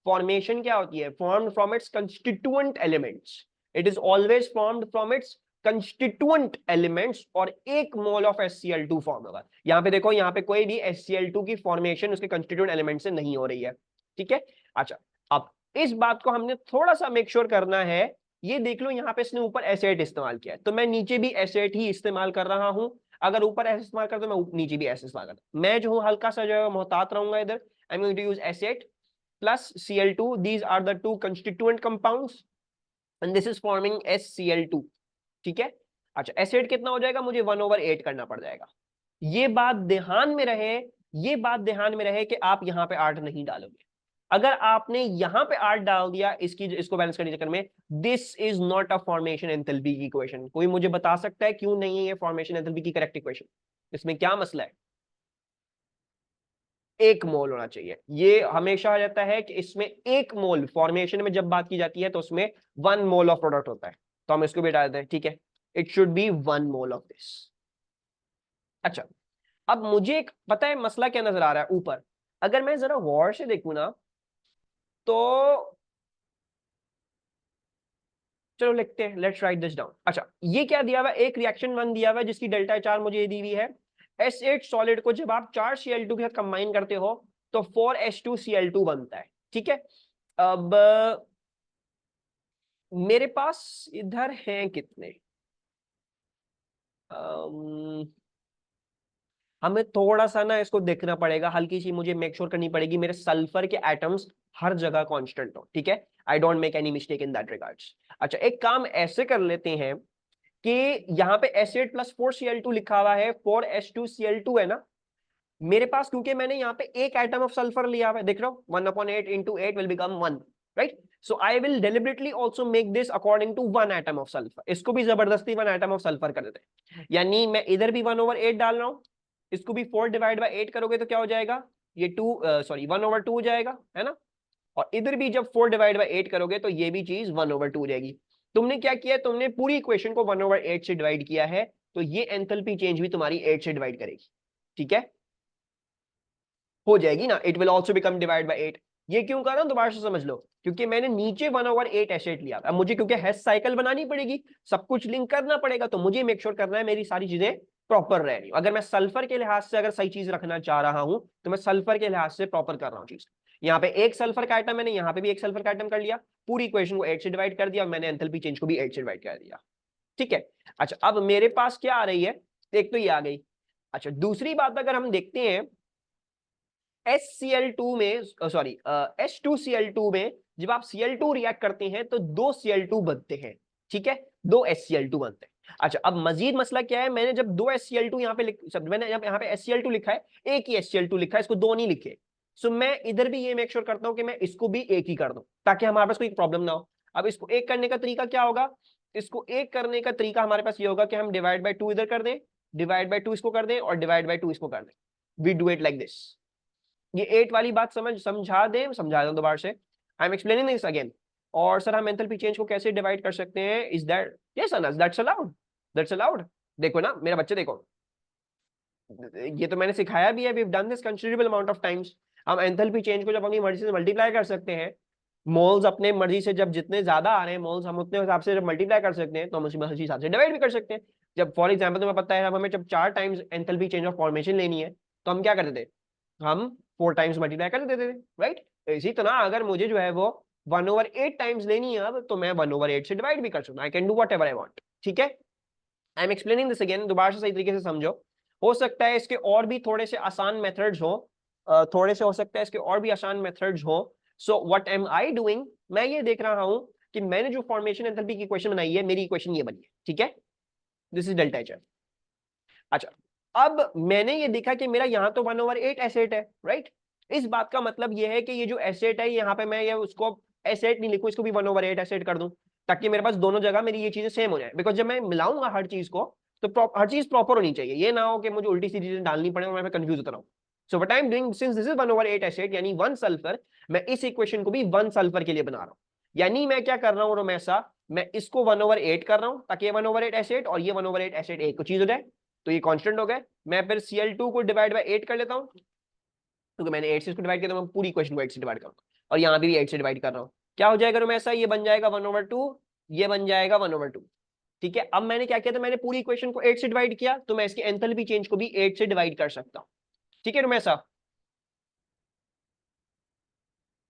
फॉर्मेशन क्या होती है? Formed from its constituent elements. It is always formed from its constituent elements, और 1 मोल ऑफ SCl2 फॉर्म होगा. यहाँ पे देखो, यहाँ पे कोई भी SCl2 की फॉर्मेशन उसके कंस्टिट्यूएंट एलिमेंट से नहीं हो रही है. ठीक है, अच्छा, अब इस बात को हमने थोड़ा सा मेक श्योर करना है. ये देख लो, यहाँ पे इसने ऊपर एसेट इस्तेमाल किया है, तो मैं नीचे भी एसेट ही इस्तेमाल कर रहा हूं. अगर ऊपर एस इस्तेमाल करता हूं, मैं नीचे भी एस इस्तेमाल करता हूं. मैं जो हूं हल्का सा जो है मोहतात रहूंगा इधर. I am going to use S eight plus Cl2. These are the 2 constituent compounds and this is forming SCl2. ठीक है, अच्छा, एसिड कितना हो जाएगा? मुझे 1/8 करना पड़ जाएगा. ये बात ध्यान में रहे, ये बात ध्यान में रहे कि आप यहाँ पे 8 नहीं डालोगे. अगर आपने यहाँ पे 8 डाल दिया इसको बैलेंस करने के चक्कर में, this is not a formation enthalpy की इक्वेशन. कोई मुझे बता सकता है क्यों नहीं है ये फॉर्मेशन एंथैल्पी की करेक्ट इक्वेशन? इसमें क्या मसला है? 1 मोल होना चाहिए. ये हमेशा आ जाता है कि इसमें 1 मोल फॉर्मेशन में जब बात की जाती है तो उसमें 1 मोल ऑफ प्रोडक्ट होता है, तो हम इसको भी डाल दें. ठीक है, it should be 1 mole of this. अच्छा, अब मुझे एक पता है मसला क्या नजर आ रहा है ऊपर. अगर मैं जरा गौर से देखूं ना, तो चलो लिखते हैं, लेट्स राइट दिस डाउन. अच्छा, ये क्या दिया हुआ है? एक रिएक्शन 1 दिया हुआ है जिसकी डेल्टा HR मुझे ये दी हुई है. S8 सॉलिड को जब आप 4 Cl2 के साथ कंबाइन करते हो तो 4H2Cl2 बनता है. ठीक है, अब मेरे पास इधर हैं कितने? हमें थोड़ा सा ना इसको देखना पड़ेगा, हल्की सी मुझे मेक श्योर करनी पड़ेगी मेरे सल्फर के एटम्स हर जगह कांस्टेंट हो. ठीक है, I don't make any mistake in that regards. अच्छा, एक काम ऐसे कर लेते हैं कि यहाँ पे एसिड प्लस 4Cl2 लिखा हुआ है, 4H2Cl2 है ना मेरे पास, क्योंकि मैंने यहाँ पे एक एटम ऑफ सल्फर लिया हुआ है. देख रहे हो, 1/8 into 8 will become 1, right? So I will deliberately also make this according to 1 atom of sulphur. इसको भी जबरदस्ती 1 एटम ऑफ सल्फर कर देते हैं. यानी मैं इधर भी 1/8 डाल रहा हूँ, इसको भी 4/8 करोगे तो क्या हो जाएगा? ये 1/2 हो जाएगा, है ना? और इधर भी जब 4/8 करोगे तो ये भी चीज 1/2 हो जाएगी. तुमने क्या किया? तुमने पूरी इक्वेशन को 1/8 से डिवाइड किया है, तो ये एंथैल्पी चेंज भी तुम्हारी 8 से डिवाइड करेगी. ठीक है, हो जाएगी ना. It will also become divide by 8. ये क्यों कर रहा हूं दोबारा से समझ लो, क्योंकि मैंने नीचे 1/8 एसेट लिया. अब मुझे क्योंकि हेस साइकिल बनानी पड़ेगी, सब कुछ लिंक करना पड़ेगा, तो मुझे मेक श्योर करना है मेरी सारी चीजें प्रॉपर रह रही. अगर मैं सल्फर के लिहाज से अगर सही चीज रखना चाह रहा हूं तो मैं सल्फर के लिहाज से प्रॉपर कर रहा हूं चीज. यहाँ पे एक सल्फर का आइटम, मैंने यहाँ पे भी एक सल्फर का आइटम कर लिया, पूरी इक्वेशन को 8 से डिवाइड कर दिया और मैंने एंथैल्पी चेंज को भी 8 से डिवाइड कर दिया। ठीक है, अच्छा अब मेरे पास क्या आ रही है, एक तो ये आ गई। अच्छा दूसरी बात अगर हम देखते हैं HCl2 में, सॉरी H2Cl2 में जब आप Cl2 रिएक्ट करते हैं तो 2 Cl2 बनते हैं, ठीक है, 2 HCl2 बनते हैं। अच्छा अब मजीद मसला क्या है, मैंने जब 2 HCl2 यहाँ पे मैंने जब यहाँ पे HCl2 लिखा है, एक ही HCl2 लिखा है, इसको दो नहीं लिखे। सो मैं इधर भी ये मेक श्योर करता हूँ कि मैं इसको भी एक ही कर दूं ताकि हमारे पास कोई प्रॉब्लम ना हो। अब इसको एक करने का तरीका क्या होगा, इसको एक करने का तरीका हमारे पास ये होगा कि हम डिवाइड बाय 2 इधर कर दें, डिवाइड बाय 2 इसको कर दें और डिवाइड बाय 2 इसको कर दें। We do it like this. ये 8 वाली बात समझा दूं दोबारा से, I am explaining this again. और सर हम एंथैल्पी चेंज को कैसे डिवाइड कर सकते हैं, इज दैट यस अनस, दैट्स अलाउड, दैट्स अलाउड। देखो ना मेरा बच्चे, देखो ये तो मैंने सिखाया भी है, we have done this considerable amount of times. हम एंथैल्पी चेंज को जब अपनी मर्जी से मल्टीप्लाई कर सकते हैं, मोल्स अपने मर्जी से जब जितने ज्यादा आ रहे हैं मोल्स, हम उतने हिसाब से जब मल्टीप्लाई कर सकते हैं तो हम उसी हिसाब से डिवाइड भी कर सकते हैं। जब फॉर एग्जांपल तुम्हें पता है अब हमें जब 4 times enthalpy change of formation लेनी है तो हम क्या करते थे, हम 4 टाइम्स मल्टीप्लाई कर देते थे, राइट। इसी तरह अगर मुझे जो है वो 1/8 टाइम्स लेनी है अब, तो मैं 1/8 से डिवाइड भी कर सकता हूँ, I can do whatever I want. ठीक है, I am explaining this again, दोबारा से सही तरीके से समझो। हो सकता है इसके और भी थोड़े से आसान मेथड्स हो, थोड़े से हो सकता है इसके और भी आसान मेथड्स हो। So what am I doing, मैं ये देख रहा हूं कि मैंने जो फॉर्मेशन एंथैल्पी की इक्वेशन बनाई है, मेरी इक्वेशन ये बनी है, ठीक है, दिस इज डेल्टा एच। अच्छा अब मैंने ये देखा कि मेरा यहाँ तो 1/8 एसेट है, राइट। इस बात का मतलब ये है कि ये जो एसेट है यहाँ पे मैं ये उसको एसेट नहीं लिखूं, इसको भी 1/8 एसेट कर दूं ताकि मेरे पास दोनों जगह मेरी ये चीजें सेम हो जाए। बिकॉज जब मैं मिलाऊंगा हर चीज को तो हर चीज प्रॉपर होनी चाहिए, ये ना हो कि मुझे उल्टी सीधी चीजें डालनी पड़े और मैं कंफ्यूज होता रहूं। So what I am doing, since this is 1/8 asset यानी 1 सल्फर, मैं इस इक्वेशन को भी 1 सल्फर के लिए बना रहा हूं। यानी मैं क्या कर रहा हूं रोमेसा, मैं इसको 1/8 कर रहा हूं ताकि ये 1/8 एसेट और ये 1/8 एसेट एक चीज हो जाए, तो ये कांस्टेंट हो गए। मैं फिर Cl2 को डिवाइड बाय 8 कर लेता हूं क्योंकि मैंने 8 से इसको डिवाइड किया तो मैं पूरी इक्वेशन को 8 से डिवाइड करूंगा और यहाँ भी 8 से डिवाइड कर रहा हूँ। क्या हो जाएगा मैं ऐसा, ये बन जाएगा 1/2, ये बन जाएगा 1/2। ठीक है, अब मैंने क्या किया था, मैंने पूरी इक्वेशन को 8 से डिवाइड किया तो मैं इसकी एंथैल्पी चेंज को भी 8 से डिवाइड कर सकता हूँ। ठीक है ऐसा।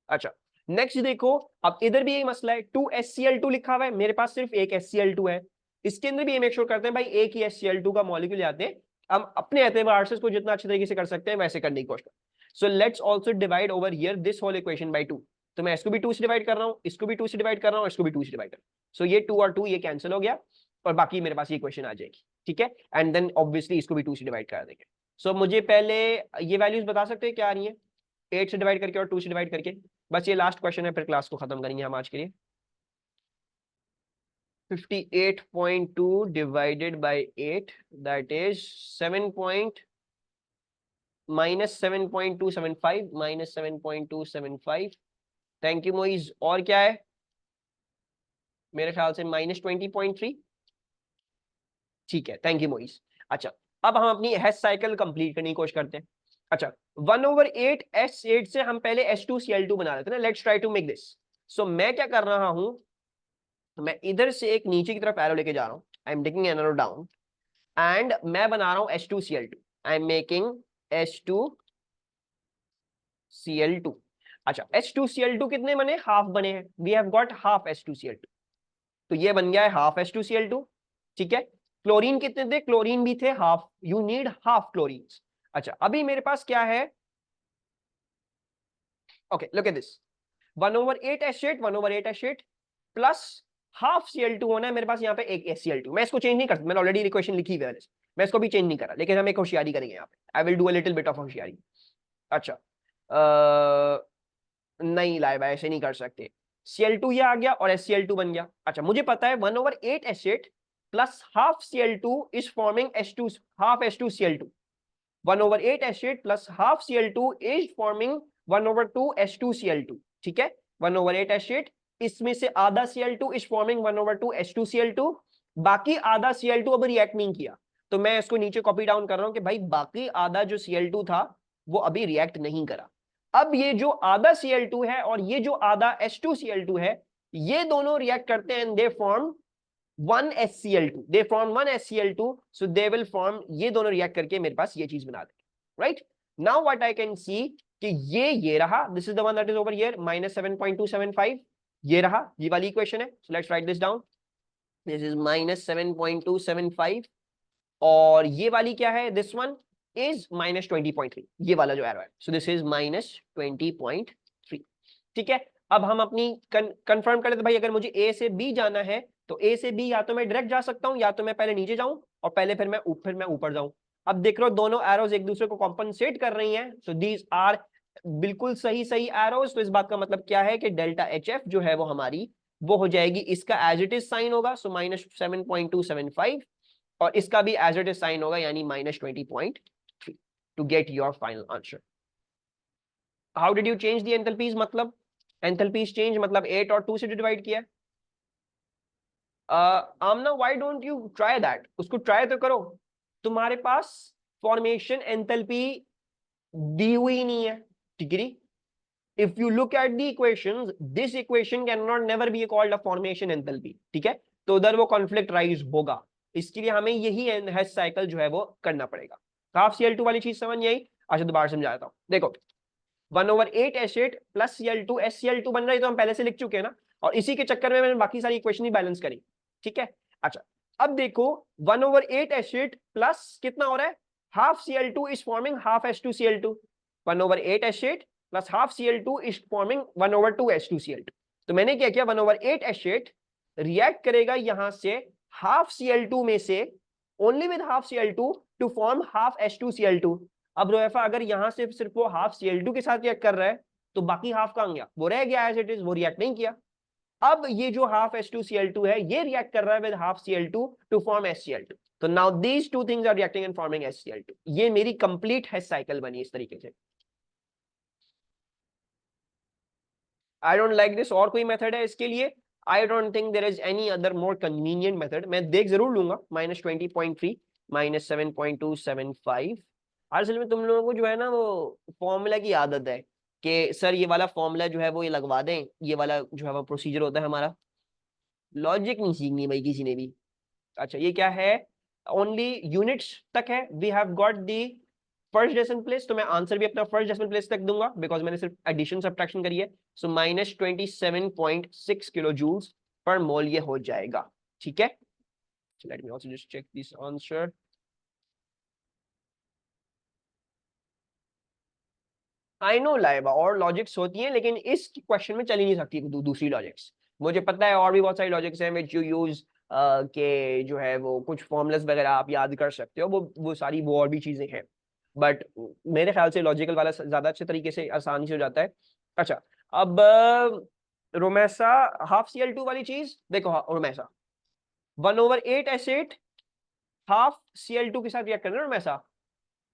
अच्छा नेक्स्ट देखो, अब इधर भी यही मसला है, 2HCl2 लिखा हुआ है, मेरे पास सिर्फ एक HCl2 है। इसके अंदर भी ये मेक श्योर करते हैं भाई एक ही HCl2 का मॉलिक्यूल आते हैं, हम अपने एतबार से इसको जितना अच्छे तरीके से कर सकते हैं वैसे करने की कोशिश करें। So let's also divide over here this whole equation by 2। तो मैं इसको भी 2 से डिवाइड कर रहा हूँ, इसको भी 2 से डिवाइड कर रहा हूँ, इसको भी 2 से डिवाइड कर रहा हूँ। सो ये 2 और 2 ये कैंसिल हो गया और बाकी मेरे पास ये इक्वेशन आ जाएगी। ठीक है, एंड देन ऑब्वियसली इसको भी 2 से डिवाइड कर देंगे। सो मुझे पहले ये वैल्यूज बता सकते हैं क्या आ रही है 8 से डिवाइड करके और 2 से डिवाइड करके। बस ये लास्ट क्वेश्चन है, फिर क्लास को खत्म करेंगे हम आज के लिए। 58.2 divided by 8 that is 7 point minus 7.275 minus 7.275। Thank you Moiz. और क्या है, मेरे ख्याल से -20.3। ठीक है, थैंक यू मोइज। अच्छा अब हम अपनी हेस साइकिल कंप्लीट करने की कोशिश करते हैं। अच्छा 1/8 S8 से हम पहले H2Cl2 बना देते हैं ना, let's try to make this. So मैं क्या कर रहा हूं, तो मैं इधर से एक नीचे की तरफ एरो लेके जा रहा हूं, I am taking an arrow down and मैं बना रहा हूं H2Cl2, I am making H2Cl2। अच्छा H2Cl2 कितने बने, हाफ बने हैं, we have got half H2Cl2, तो ये बन गया है हाफ H2Cl2। ठीक है, क्लोरीन कितने थे, क्लोरीन भी थे half, you need half chlorine. अच्छा अभी मेरे पास क्या है, okay look at this, 1/8 H8 1/8 H8 plus half Cl2 होना है मेरे पास यहाँ पे एक Cl2। मैं इसको चेंज नहीं कर सकता, मैंने ऑलरेडी इक्वेशन लिखी हुई है, मैं इसको भी चेंज नहीं करा, लेकिन हम एक होशियारी करेंगे यहाँ पे, I will do a little bit of होशियारी। अच्छा नहीं लाए भाई, ऐसे नहीं कर सकते। Cl2 ये आ गया और HCl2 बन गया। अच्छा मुझे पता है 1/8 H8 plus half Cl2 is forming H2 half H2Cl2। 1/8 H8 plus half Cl2 is forming 1/2 H2Cl2। ठीक है, 1/8 H8, इसमें से आधा Cl2 इज फॉर्मिंग 1/2 H2Cl2, बाकी आधा Cl2 अभी रिएक्ट नहीं किया, तो मैं इसको नीचे कॉपी डाउन कर रहा हूं कि भाई बाकी आधा जो Cl2 था वो अभी रिएक्ट नहीं करा। अब ये जो आधा Cl2 है और ये जो आधा H2Cl2 है, ये दोनों रिएक्ट करते हैं, they form 1 HCl2, they form 1 HCl2, so they will form, ये दोनों रिएक्ट करके मेरे पास ये चीज बना देंगे, right. Now what I can see, कि ये रहा, this is the one that is over here -7.275, ये रहा, ये वाली इक्वेशन है. So let's write this down. This is -7.275 और ये वाली क्या है, दिस वन इज -20.3, ये वाला जो एरो है. सो दिस इज -20.3. ठीक है. अब हम अपनी कंफर्म कर लेते भाई, अगर मुझे ए से बी जाना है तो ए से बी या तो मैं डायरेक्ट जा सकता हूं या तो मैं पहले नीचे जाऊं और पहले फिर मैं ऊपर जाऊं. अब देख रहे हो दोनों एरोज एक दूसरे को कॉम्पनसेट कर रही हैं. सो दीज आर बिल्कुल सही एरोज. तो इस बात का मतलब क्या है कि डेल्टा एच एफ जो है वो हमारी वो हो जाएगी, इसका एज इट इज साइन होगा, सो -7.275 और इसका भी एज इट इज साइन होगा यानी -20.3 to get your final answer. How did you change the enthalpies, मतलब एंथैल्पीज चेंज मतलब 8 और 2 से डिवाइड किया. Aamna why don't you try that, उसको ट्राई तो करो. तुम्हारे पास फॉर्मेशन एंथैल्पी दी हुई नहीं है. ठीक है. if you look at the equations, this equation cannot never be called a formation enthalpy. ठीक है. तो उधर वो कॉन्फ्लिक्ट राइज होगा. इसके लिए हमें यही हेस साइकिल जो है वो करना पड़ेगा. हाफ Cl2 वाली चीज समझ नहीं आई. अच्छा दोबारा समझाता हूँ. देखो 1/8 H8 प्लस Cl2 SCl2 बन रहा है तो हम पहले से लिख चुके हैं ना, और इसी के चक्कर में मैंने बाकी सारी इक्वेशन ही बैलेंस करी. ठीक है. अच्छा अब देखो 1/8 H8 प्लस कितना हो रहा है, half Cl2 is forming half H2Cl2. 1/8 H8 plus half Cl2 is forming 1/2 H2Cl2. तो मैंने क्या किया, 1/8 H8 रिएक्ट करेगा यहां से हाफ Cl2 में से only with half Cl2 to form half H2Cl2. अब रोएफा अगर यहां से सिर्फ वो हाफ Cl2 के साथ रिएक्ट कर रहा है तो बाकी हाफ कहां गया, वो रह गया एज इट इज, वो रिएक्ट नहीं किया. अब ये जो हाफ H2Cl2 है ये रिएक्ट कर रहा है with half Cl2 to form HCl2. तो now these two things are reacting and forming HCl2. ये मेरी कंप्लीट हेस साइकिल बनी इस तरीके से. I don't like this. और कोई मेथड है इसके लिए? I don't think there is any other more convenient method. मैं देख जरूर लूंगा. -20.3 -7.275. असल में तुम लोगों को जो है ना वो फॉर्मूला की आदत है कि सर ये वाला फॉर्मूला जो है वो ये लगवा दें, ये वाला जो है वो प्रोसीजर होता है हमारा. लॉजिक नहीं सीखनी भाई किसी ने भी. अच्छा ये क्या है, ओनली यूनिट्स तक है. We have got the first decimal place, तो मैं आंसर भी अपना फर्स्ट डेसिमल प्लेस तक दूंगा बिकॉज मैंने सिर्फ एडिशन सब्ट्रैक्शन करी है. सो -27.6 किलो जूल्स पर मोल ये हो जाएगा. ठीक है. Let me also just check this answer. I know Laiba और लॉजिक्स होती हैं लेकिन इस क्वेश्चन में चल ही नहीं सकती दूसरी लॉजिक्स. मुझे पता है और भी बहुत सारी लॉजिक्स हैं विच यू यूज के जो है वो कुछ फॉर्मुलास वगैरह आप याद कर सकते हो, वो सारी वो और भी चीजें हैं. बट मेरे ख्याल से लॉजिकल वाला ज्यादा अच्छे तरीके से आसानी से हो जाता है. अच्छा अब रोमेसा हाफ Cl2 वाली चीज देखो. रोमेसा 1/8 H8 हाफ Cl2 के साथ रिएक्ट करना है रोमेसा.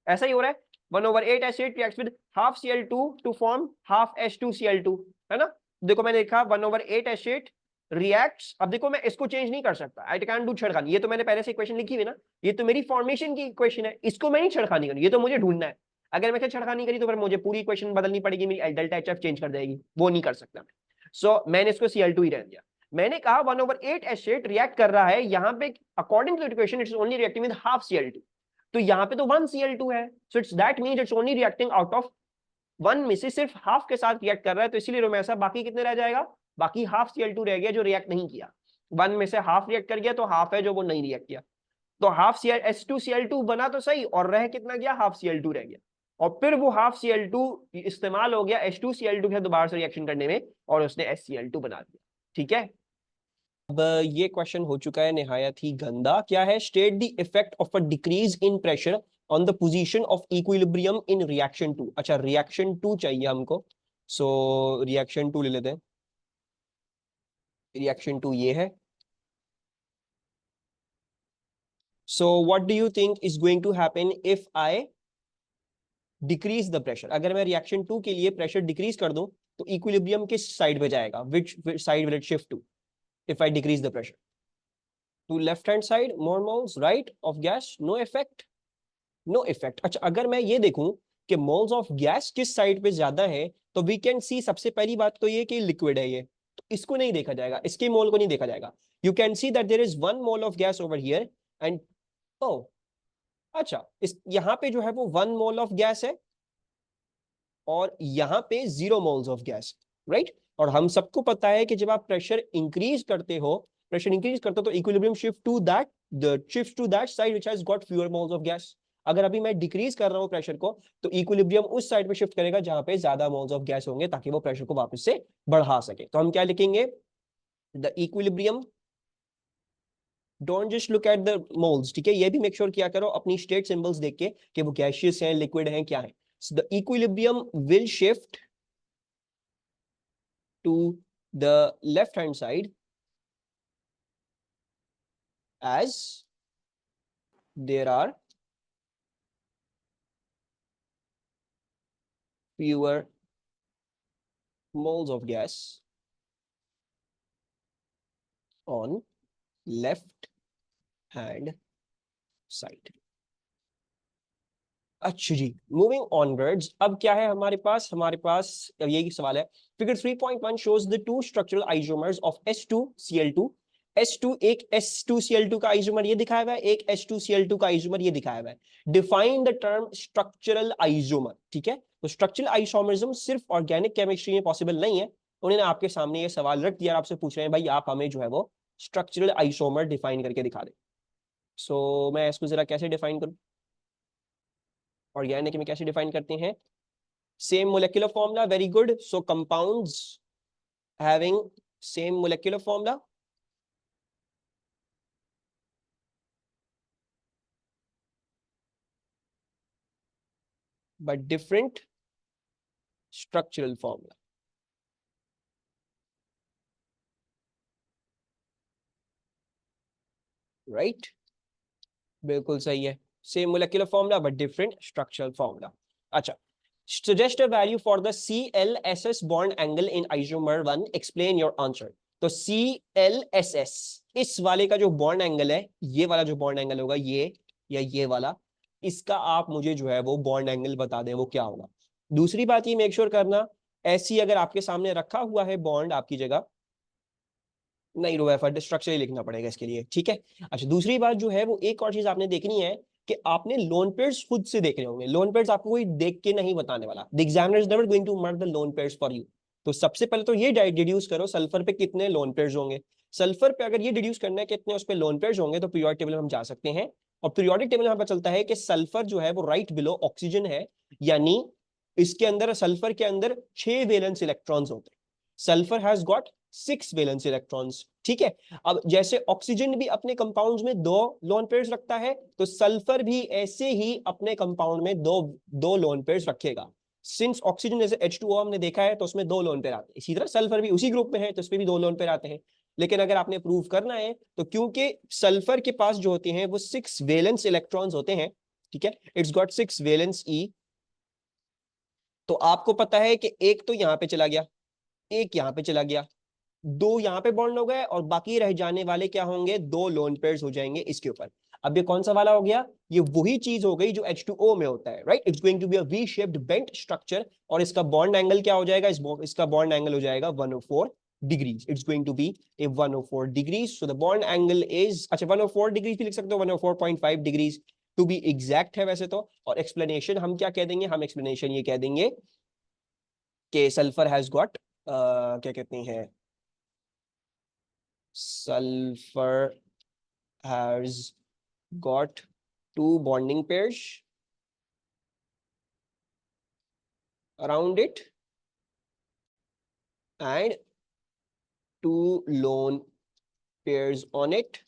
ऐसा ही हो रहा है. 1/8 H8 reacts with half Cl2 to form half H2Cl2, है ना. देखो मैंने लिखा 1/8 H8 रिएक्ट्स. अब देखो मैं इसको चेंज नहीं कर सकता. आई कैन डू छेड़खानी. ये तो मैंने पहले से इक्वेशन लिखी हुई ना, ये तो मेरी फॉर्मेशन की इक्वेशन है, इसको मैं नहीं छेड़खानी करूँ, ये तो मुझे ढूंढना है. अगर मैं छेड़खानी करी तो फिर मुझे पूरी इक्वेशन बदलनी पड़ेगी, मेरी डेल्टा एच एफ चेंज कर देगी, वो नहीं कर सकता. सो मैंने इसको Cl2 ही रहने दिया. मैंने कहा 1/8 H8 रिएक्ट कर रहा है यहाँ पे according to equation it's only reacting with half Cl2. तो यहाँ पे तो 1 Cl2 है. So it's that means it's only reacting out of 1 में से सिर्फ हाफ के साथ रिएक्ट कर रहा है. तो इसीलिए रोमेसा बाकी कितने रह जाएगा, बाकी हाफ Cl2 रह गया जो रिएक्ट नहीं किया. 1 में से हाफ रिएक्ट कर गया तो हाफ है जो वो नहीं रिएक्ट किया. तो हाफ H2Cl2 बना तो सही और रह कितना गया, हाफ Cl2 रह गया. और फिर वो हाफ Cl2 इस्तेमाल हो गया H2Cl2 के साथ दोबारा से रिएक्शन करने में और उसने HCl2 बना दिया. ठीक है. अब ये क्वेश्चन हो चुका है निहायत ही गंदा. क्या है, state the effect of a decrease in pressure on the position of equilibrium in reaction 2. अच्छा रिएक्शन 2 चाहिए हमको. सो रिएक्शन 2 ले लेते हैं. रिएक्शन 2 ये है. So what do you think is going to happen if I decrease the pressure. अगर मैं रिएक्शन 2 के लिए प्रेशर डिक्रीज कर दूं तो इक्विलिब्रियम किस साइड पे जाएगा, which side will it shift to if I decrease the pressure? To left hand side, more moles, right of gas, no effect, no effect. अच्छा अगर मैं ये देखूं कि moles of gas किस साइड पे ज्यादा है तो we can see, सबसे पहली बात तो ये कि लिक्विड है ये, तो इसको नहीं देखा जाएगा, इसके मोल को नहीं देखा जाएगा. You can see that there is 1 mole of gas over here and oh अच्छा इस यहाँ पे जो है वो 1 mole of gas है. और यहाँ पे 0 मोल्स ऑफ गैस, राइट। और हम सबको पता है कि जब आप प्रेशर इंक्रीज करते हो तो equilibrium shift to that side which has got fewer moles of gas. अगर अभी मैं डिक्रीज कर रहा हूँ प्रेशर को, तो इक्विलिब्रियम उस साइड पे शिफ्ट करेगा जहां पे ज्यादा मोल्स ऑफ गैस होंगे, ताकि वो प्रेशर को वापस से बढ़ा सके। तो हम क्या लिखेंगे, the equilibrium, don't just look at the moles, ठीक है, ये भी मेक श्योर किया करो अपनी स्टेट सिंबल्स देख के कि वो गैसियस हैं, लिक्विड हैं, क्या है। So the equilibrium will shift to the left hand side as there are fewer moles of gas on left hand side। अच्छा जी, मूविंग ऑनवर्ड्स, अब क्या है हमारे पास अब यही सवाल है। Figure 3.1 shows the two structural isomers of S2Cl2। S2 एक S2Cl2 का आइसोमर ये दिखाया हुआ है, एक H2Cl2 का आइसोमर ये दिखाया हुआ है। Define the term structural isomer, ठीक है। तो स्ट्रक्चरल आइसोमरिज्म सिर्फ ऑर्गेनिक केमिस्ट्री में पॉसिबल नहीं है। उन्होंने आपके सामने ये सवाल रख दिया, आपसे पूछ रहे हैं भाई आप हमें जो है वो स्ट्रक्चरल आइसोमर डिफाइन करके दिखा दे। सो मैं इसको जरा कैसे डिफाइन करूं, ऑर्गेनिक में कैसे डिफाइन करते हैं, same molecular formula, very good. So compounds having same molecular formula, but different structural formula, right? बिल्कुल सही है, same molecular formula but different structural formula. अच्छा, suggest a value for the CLSS bond angle in isomer 1, explain your answer। तो CLSS इस वाले का जो bond angle है, ये वाला जो बॉन्ड एंगल होगा, ये या ये वाला, इसका आप मुझे जो है वो बॉन्ड एंगल बता दें वो क्या होगा। दूसरी बात ये मेक श्योर करना, ऐसी अगर आपके सामने रखा हुआ है बॉन्ड आपकी जगह, नहीं रोएफर स्ट्रक्चर ही लिखना पड़ेगा इसके लिए, ठीक है। अच्छा, दूसरी बात जो है वो एक और चीज आपने देखनी है कि आपने लोन पेयर्स खुद से देखने होंगे। लोन पेयर्स आपको कोई देख के नहीं बताने वाला, the examiner is never going to mark the lone pairs for you. तो सबसे पहले तो ये डिड्यूस करो सल्फर पे कितने लोन पेयर्स होंगे। सल्फर पे अगर ये डिड्यूस करना है कितने उस पे लोन पेयर्स होंगे, तो पीरियोडिक टेबल में हम जा सकते हैं। और पीरियोडिक टेबल में हमें चलता है कि सल्फर जो है वो राइट बिलो ऑक्सीजन है, यानी इसके अंदर, सल्फर के अंदर 6 वैलेंस इलेक्ट्रॉन्स होते हैं। Sulphur has got 6 valence electrons, ठीक है। अब जैसे ऑक्सीजन भी अपने कंपाउंड्स में 2 लोन पेयर्स रखता है, तो सल्फर भी ऐसे ही अपने कंपाउंड में दो लोन पेयर्स रखेगा। सिंस ऑक्सीजन जैसे H2O हमने देखा है तो उसमें 2 लोन पेयर आते हैं, इसी तरह सल्फर भी उसी ग्रुप में है तो उसमें भी 2 लोन पेयर आते हैं। लेकिन अगर आपने प्रूव करना है तो क्योंकि सल्फर के पास जो होते हैं वो 6 वैलेंस इलेक्ट्रॉन्स होते हैं, ठीक है, इट्स गॉट 6 वैलेंस ई। तो आपको पता है कि एक तो यहां पे चला गया, एक यहां पे चला गया, 2 यहाँ पे बॉन्ड हो गए, और बाकी रह जाने वाले क्या होंगे, 2 लोन पेयर्स हो जाएंगे इसके ऊपर। अब ये कौन सा वाला हो गया, ये वही चीज हो गई जो H2O में होता है, right. It's going to be a V shaped bent structure, और इसका बॉन्ड एंगल क्या हो जाएगा, इसका बॉन्ड एंगल हो जाएगा 104 degrees. It's going to be a 104 degrees. So the bond angle is, अच्छा 104 डिग्रीज भी लिख सकते हो, 104.5 डिग्रीज टू बी एग्जैक्ट है वैसे तो। और एक्सप्लेनेशन हम क्या कह देंगे, हम एक्सप्लेनेशन ये कह देंगे कि सल्फर हैज गॉट क्या कहते हैं, sulfur has got 2 bonding pairs around it and 2 lone pairs on it.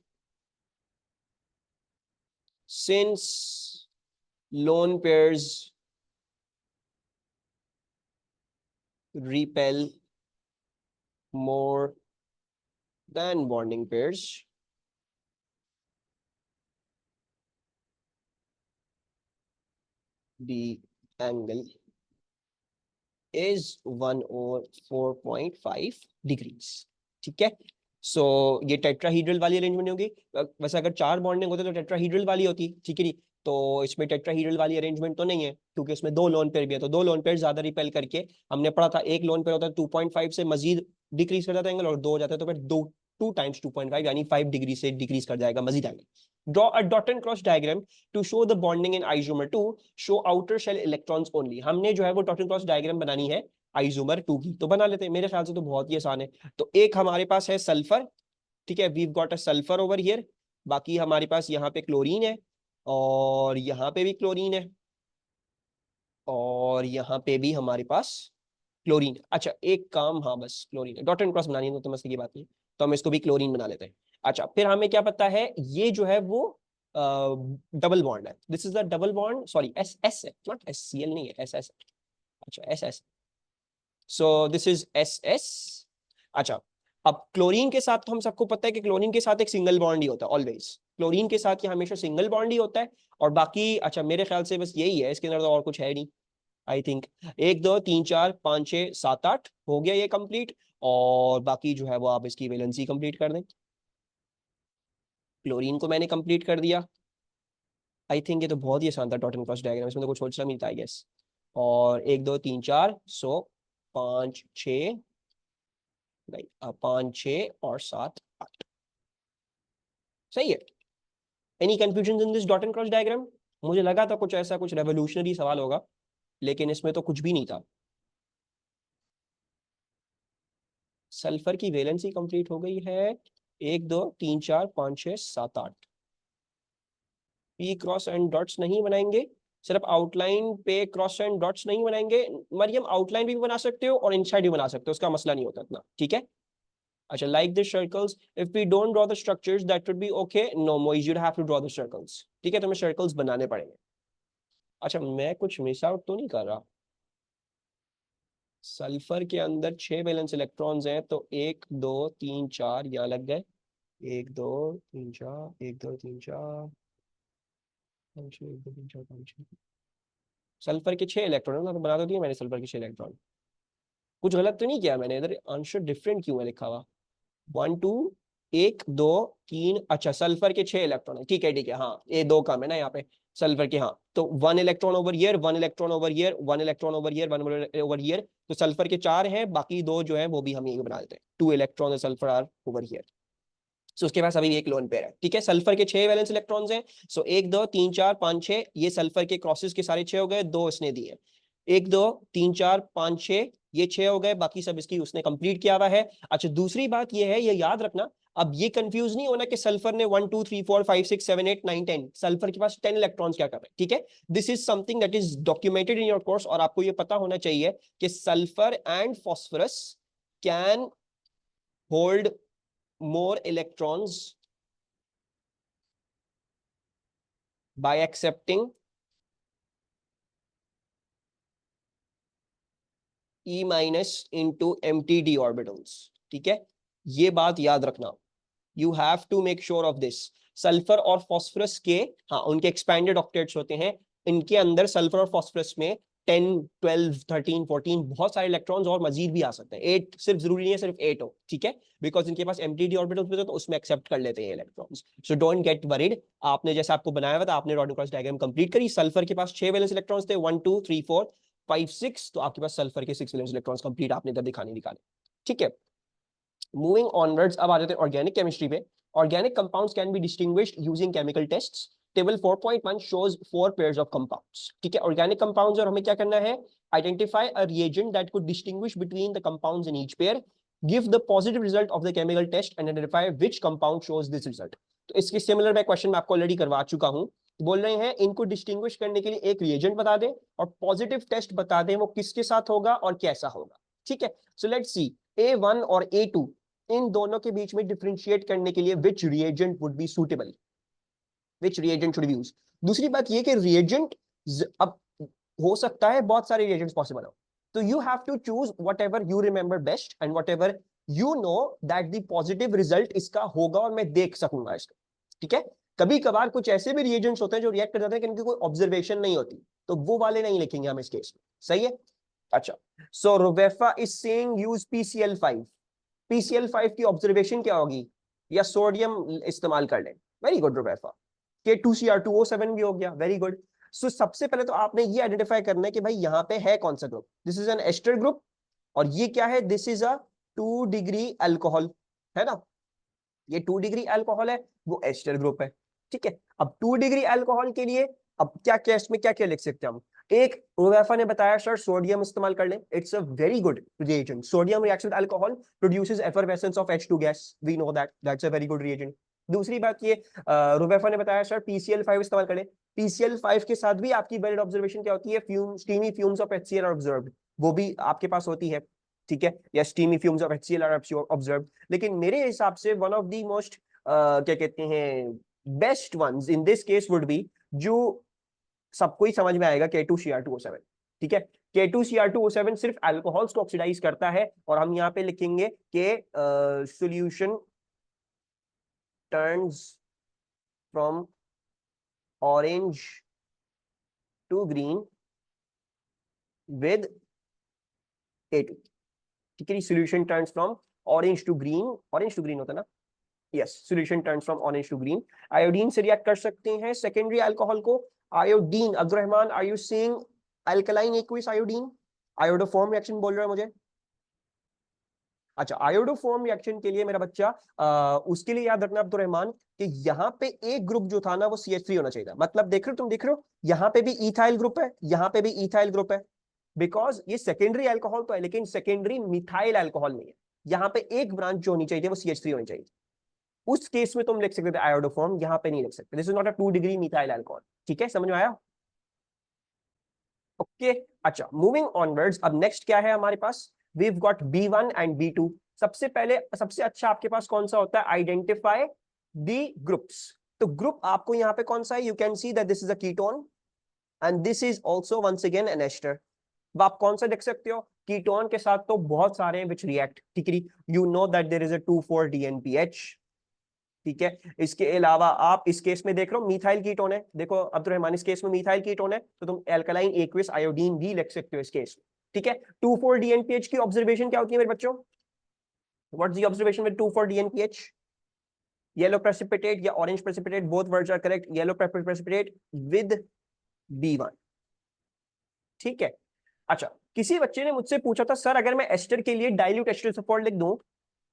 Since lone pairs repel more than bonding pairs, the angle is 104.5 degrees, ठीक है। सो ये टेट्राहीड्रल वाली अरेंजमेंट होगी। वैसे अगर 4 बॉन्डिंग होते तो टेट्राहीड्रल वाली होती, ठीक है जी। तो इसमें टेट्राहीड्रल वाली अरेंजमेंट तो नहीं है, क्योंकि इसमें 2 लोन पेयर भी है, तो 2 लोन पेयर ज्यादा रिपेल करके, हमने पढ़ा था एक लोन पेयर होता है 2.5 से मजीद डिक्रीज कर जाता है एंगल, और 2 हो जाता है तो फिर 2 2 टाइम्स 2.5 यानी 5 डिग्री से डिक्रीज कर जाएगा मजीद angle. Draw a dot and cross diagram to show the bonding in isomer 2 show outer shell electrons only. हमने जो है वो डॉट एंड क्रॉस डायग्राम बनानी है आइसोमर 2 की, तो बना लेते हैं। मेरे ख्याल से तो बहुत ही आसान है। तो एक हमारे पास है सल्फर, ठीक है, we've got a sulphur over here. बाकी हमारे पास यहाँ पे क्लोरीन है, और यहाँ पे भी क्लोरीन है, और यहाँ पे भी हमारे पास क्लोरीन है। अच्छा एक काम, हाँ बस क्लोरीन है, डॉट एंड क्रॉस बनानी है तो मसले की बात नहीं, तो हम इसको भी क्लोरीन बना लेते हैं। अच्छा फिर हमें क्या पता है, ये जो है वो डबल बॉन्ड है, this is the double bond, sorry S S है, नॉट एस सी एल नहीं है, एस एस। अच्छा S S, so this is S S. अच्छा अब क्लोरीन के साथ तो हम सबको पता है कि क्लोरीन के साथ एक सिंगल बॉन्ड ही होता है ऑलवेज, क्लोरीन के साथ ये हमेशा सिंगल बॉन्ड ही होता है। और बाकी अच्छा मेरे ख्याल से बस यही है, इसके अंदर तो और कुछ है नहीं आई थिंक। 1 2 3 4 5 6 7 8 हो गया ये कंप्लीट, और बाकी जो है वो आप इसकी वैलेंसी कंप्लीट कर दें। क्लोरीन को मैंने कंप्लीट कर दिया। आई थिंक ये तो बहुत ही आसान था डॉट एंड क्रॉस डायग्राम, इसमें तो कुछ सोचना नहीं था आई गेस। और 1 2 3 4 सो 5 6, नहीं 5 6 और 7 8, सही है। Any confusion in this dot and cross diagram? मुझे लगा था कुछ ऐसा कुछ रेवोल्यूशनरी सवाल होगा, लेकिन इसमें तो कुछ भी नहीं था। सल्फर की वैलेंसी कंप्लीट हो गई है। 1 2 3 4 5 6 7 8। पी क्रॉस एंड डॉट्स नहीं बनाएंगे, सिर्फ आउटलाइन पे क्रॉस एंड डॉट्स नहीं बनाएंगे। मरियम आउटलाइन भी बना सकते हो और इनसाइड भी बना सकते हो, उसका मसला नहीं होता इतना, ठीक है। अच्छा like this circles, if we don't draw the structures that would be okay, no Moiz you have to draw the circles, ठीक है, तुम्हें सर्कल्स बनाने पड़ेंगे। अच्छा मैं कुछ मिस आउट तो नहीं कर रहा? सल्फर के अंदर 6 वैलेंस इलेक्ट्रॉन्स हैं, तो 1 2 3 4 यहाँ लग गए, 1 2 3 4 1 2 3 4 5 6 1 2 3 4 5 6। सल्फर के 6 इलेक्ट्रॉन है ना, तो बना तो दिया मैंने सल्फर के 6 इलेक्ट्रॉन। कुछ गलत तो नहीं किया मैंने इधर? आंसर डिफरेंट क्यों है लिखा हुआ? 1 2 1 2 3, अच्छा सल्फर के 6 इलेक्ट्रॉन है, ठीक है हाँ, ये 2 कम है ना यहाँ पे सल्फर के, हाँ तो 1 electron over here, 1 electron over here, 1 electron over here, 1 over here. तो सल्फर के 4 हैं, बाकी 2 जो है वो भी हम ये बना देते हैं, 2 electron sulphur are over here. So उसके पास अभी एक लोन पेयर है, ठीक है। सल्फर के 6 वैलेंस इलेक्ट्रॉन्स हैं, सो 1 2 3 4 5 6, ये सल्फर के क्रॉसेस के सारे 6 हो गए, 2 इसने दिए। 1 2 3 4 5 6, ये 6 हो गए, बाकी सब इसकी उसने कंप्लीट किया हुआ है। अच्छा दूसरी बात ये है, ये याद रखना, अब ये कंफ्यूज नहीं होना कि सल्फर ने 1 2 3 4 5 6 7 8 9 10, सल्फर के पास 10 इलेक्ट्रॉन्स क्या कर रहे हैं, ठीक है। This is something that is documented in your course, और आपको ये पता होना चाहिए कि sulphur and phosphorus can hold more electrons by accepting E minus into empty d orbitals, ठीक है। ये बात याद रखना, you have to make sure of this. Sulphur और फास्फोरस के, हाँ उनके एक्सपैंडेड ऑक्टेट्स होते हैं, इनके अंदर सल्फर और फास्फोरस में 10 12 13 14 बहुत सारे इलेक्ट्रॉन्स और मजीद भी आ सकते हैं, 8 सिर्फ जरूरी नहीं है सिर्फ 8 हो, ठीक है, बिकॉज इनके पास एम्प्टी डी ऑर्बिटल्स होते हैं, तो उसमें एक्सेप्ट कर लेते हैं electrons. So don't get worried, आपने जैसा आपको बनाया हुआ था, आपने रॉड क्रॉस डायग्राम कंप्लीट करी। सल्फर के पास 6 वैलेंस इलेक्ट्रॉन्स थे, 1 2 3 4 5 6, तो आपके पास सल्फर के 6 वैलेंस इलेक्ट्रॉन्स कंप्लीट आपने इधर दिखाने निकाले, ठीक है। मूविंग ऑनवर्ड्स, अब आ जाते हैं ऑर्गेनिक केमिस्ट्री पे। Organic compounds can be distinguished using chemical tests. Table 4.1 shows 4 pairs of compounds, ठीक है। ऑर्गेनिक कंपाउंड्स, और हमें क्या करना है, identify a reagent that could distinguish between the compounds in each pair, give the positive result of the chemical test and identify which compound shows this result. तो इसके similar मैं क्वेश्चन मैं आपको ऑलरेडी करवा चुका हूं। बोल रहे हैं इनको डिस्टिंग्विश करने के लिए एक रिएजेंट बता दें और पॉजिटिव टेस्ट बता दें वो किसके साथ होगा और कैसा होगा, ठीक है। सो लेट्स सी, A1 और A2, इन दोनों के बीच में डिफरेंशिएट करने के लिए which reagent would be suitable, which reagent should be used। दूसरी बात ये कि reagent अब हो सकता है बहुत सारे reagents पॉसिबल हो, तो you have to choose whatever you remember best and whatever you know that the positive result इसका होगा और मैं देख सकूंगा इसका, ठीक है। कभी कभार कुछ ऐसे भी reagents होते हैं जो रिएक्ट कर जाते हैं कि इनकी कोई ऑब्जर्वेशन नहीं होती, तो वो वाले नहीं लिखेंगे हम इस केस में, सही है। अच्छा so Ruvefa is saying use PCl5, PCl5 की ऑब्जर्वेशन क्या होगी, या सोडियम इस्तेमाल कर लें। वेरी गुड रुबैफा, K2Cr2O7 भी हो गया, वेरी गुड। सो सबसे पहले तो आपने ये आइडेंटिफाई करना है कि भाई यहाँ पे है कौन सा group, this is an ester group, और ये क्या है, this is a 2 degree alcohol, है ना। ये 2 डिग्री अल्कोहल है, वो एस्टर ग्रुप है। ठीक है, अब 2 डिग्री अल्कोहल के लिए अब क्या क्या इसमें क्या क्या लिख सकते हैं हम? एक रोवेफा ने बताया सर सोडियम इस्तेमाल कर लें, it's a very good reagent. Sodium reacts with alcohol produces effervescence of H2 gas, we know that, that's a very good reagent. दूसरी बात ये रोवेफा ने बताया सर PCl5 इस्तेमाल करें। PCl5 के साथ भी आपकी वेरिड ऑब्जर्वेशन क्या होती है? Fume, steamy fumes of HCl are observed, वो भी आपके पास होती है। ठीक है, या steamy fumes of HCl are observed. लेकिन मेरे हिसाब से वन ऑफ द मोस्ट क्या कहते हैं best ones in this case would be, जो सबको ही समझ में आएगा, K2Cr2O7। ठीक है, K2Cr2O7 सिर्फ अल्कोहल्स को ऑक्सीडाइज करता है, और हम यहाँ पे लिखेंगे कि solution turns from orange to green with A2। ठीक है, solution turns from orange to green होता है ना, yes, solution turns from orange to green. Iodine से रिएक्ट कर सकते हैं सेकेंडरी अल्कोहल को। Iodine, Abdulrahman are you saying alkaline aqueous iodine? Iodoform reaction बोल रहा है मुझे। अच्छा, आयोडोफॉर्म रिएक्शन के लिए मेरा बच्चा उसके लिए याद रखना अब्दुलरहमान कि यहाँ पे एक ग्रुप जो था ना वो CH3 होना चाहिए था। मतलब देख रहे हो, तुम देख रहे हो यहाँ पे भी इथाइल ग्रुप है, यहाँ पे भी इथाइल ग्रुप है, बिकॉज ये सेकेंडरी अल्कोहल तो है लेकिन सेकेंडरी मिथाइल अल्कोहल नहीं है। यहाँ पे एक ब्रांच जो होनी चाहिए वो CH3 होनी चाहिए। उस केस में तुम लिख सकते थे आयोडोफॉर्म, यहाँ पे नहीं लिख सकते। This is not a 2 degree methyl alcohol. ठीक है, समझ में आया? ओके अच्छा, मूविंग ऑनवर्ड्स, अब नेक्स्ट क्या है हमारे पास? We have got B1 and B2। सबसे पहले सबसे अच्छा आपके पास कौन सा होता है? Identify the groups. तो ग्रुप आपको यहाँ पे कौन सा है? You can see that this is a ketone and this is also once again an ester. अब आप कौन सा देख सकते हो? कीटोन के साथ तो बहुत सारे हैं विच रिएक्ट। ठीक है, you know that there is a 2,4-DNPH। ठीक है, इसके अलावा आप इस केस में देख रहे हो मिथाइल कीटोन है, देखो अब्दुलरहमान इस केस में मिथाइल कीटोन है, तो तुम एल्कलाइन एक्वियस आयोडीन भी लिख सकते हो इस केस में। ठीक है, 2,4-DNPH की ऑब्जर्वेशन क्या होती है मेरे बच्चों? What is the observation with 2,4-DNPH? Yellow precipitate या orange precipitate, both words are correct. Yellow precipitate with B1। ठीक है, अच्छा, किसी बच्चे ने मुझसे पूछा था सर अगर मैं एस्टर के लिए डाइल्यूट H2SO4 लिख दूं,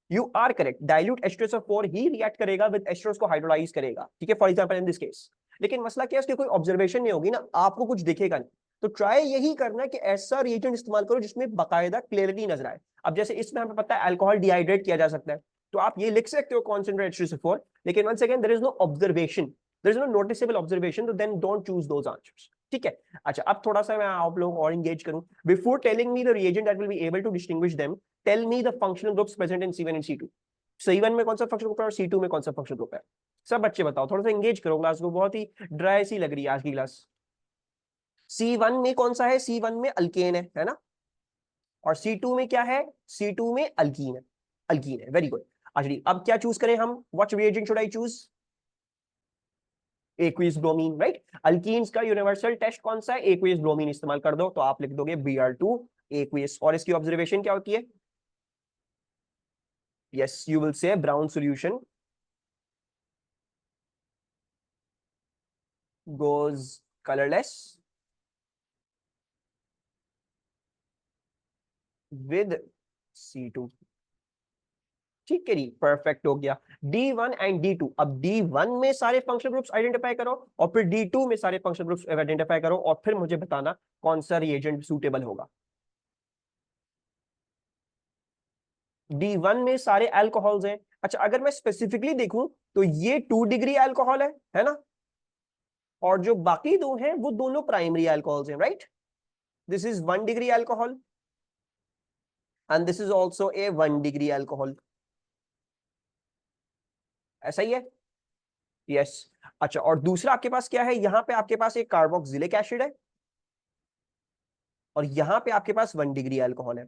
you are correct, dilute H2SO4 ही रिएक्ट करेगा विद एस्टर्स को हाइड्रोलाइज करेगा। ठीक है, for example in this case. लेकिन मसला क्या है, उसकी कोई ऑब्जर्वेशन नहीं होगी ना, आपको कुछ दिखेगा नहीं। तो ट्राई यही करना कि ऐसा रिएजेंट इस्तेमाल करो जिसमें बाकायदा क्लियरिटी नजर आए। अब जैसे इसमें हमें पता है अल्कोहल डिहाइड्रेट किया जा सकता है, तो आप ये लिख सकते हो कॉन्सेंट्रेट H2SO4, लेकिन once again there is no observation, there is no noticeable observation, तो then don't choose those answers. ठीक है, अच्छा, अब थोड़ा सा मैं आप लोगों को और एंगेज करूं। Before telling me the reagent that will be able to distinguish them, tell me the functional groups present in C1 and C2। C1 में कौन सा फंक्शन ग्रुप है और C2 में कौन सा फंक्शन ग्रुप है? सब बच्चे बताओ, थोड़ा सा एंगेज करो क्लास को, बहुत ही ड्राई सी लग रही है आज की क्लास। C1 में कौन सा है? C1 में अल्केन है ना? और C2 में क्या है? C2 में अल्कीन है, अल्कीन है, वेरी गुड। अच्छा जी, अब क्या चूज करें हम? What reagent should I choose? Aqueous bromine, right. Alkenes का यूनिवर्सल टेस्ट कौन सा है? एक्वियस ब्रोमीन इस्तेमाल कर दो, तो आप लिख दोगे Br2 एक्वियस। और इसकी ऑब्जर्वेशन क्या होती है? यस, यू विल से brown solution goes colorless with C2। ठीक है जी, परफेक्ट हो गया। D1 एंड D2, अब D1 में सारे फंक्शनल ग्रुप्स आइडेंटिफाई करो और फिर D2 में सारे फंक्शनल ग्रुप्स आइडेंटिफाई करो और फिर मुझे बताना कौन सा रिएजेंट सूटेबल होगा। D1 में सारे अल्कोहल्स हैं। अच्छा, अगर मैं स्पेसिफिकली देखूं तो ये 2 डिग्री अल्कोहल है ना? और जो बाकी दो हैं वो दोनों प्राइमरी अल्कोहल्स हैं, right? This is 1 degree alcohol and this is also a 1 degree alcohol. ऐसा ही है, यस। अच्छा, और दूसरा आपके पास क्या है? यहां पे आपके पास एक कार्बोक्सिलिक एसिड है और यहां पे आपके पास 1 डिग्री अल्कोहल है।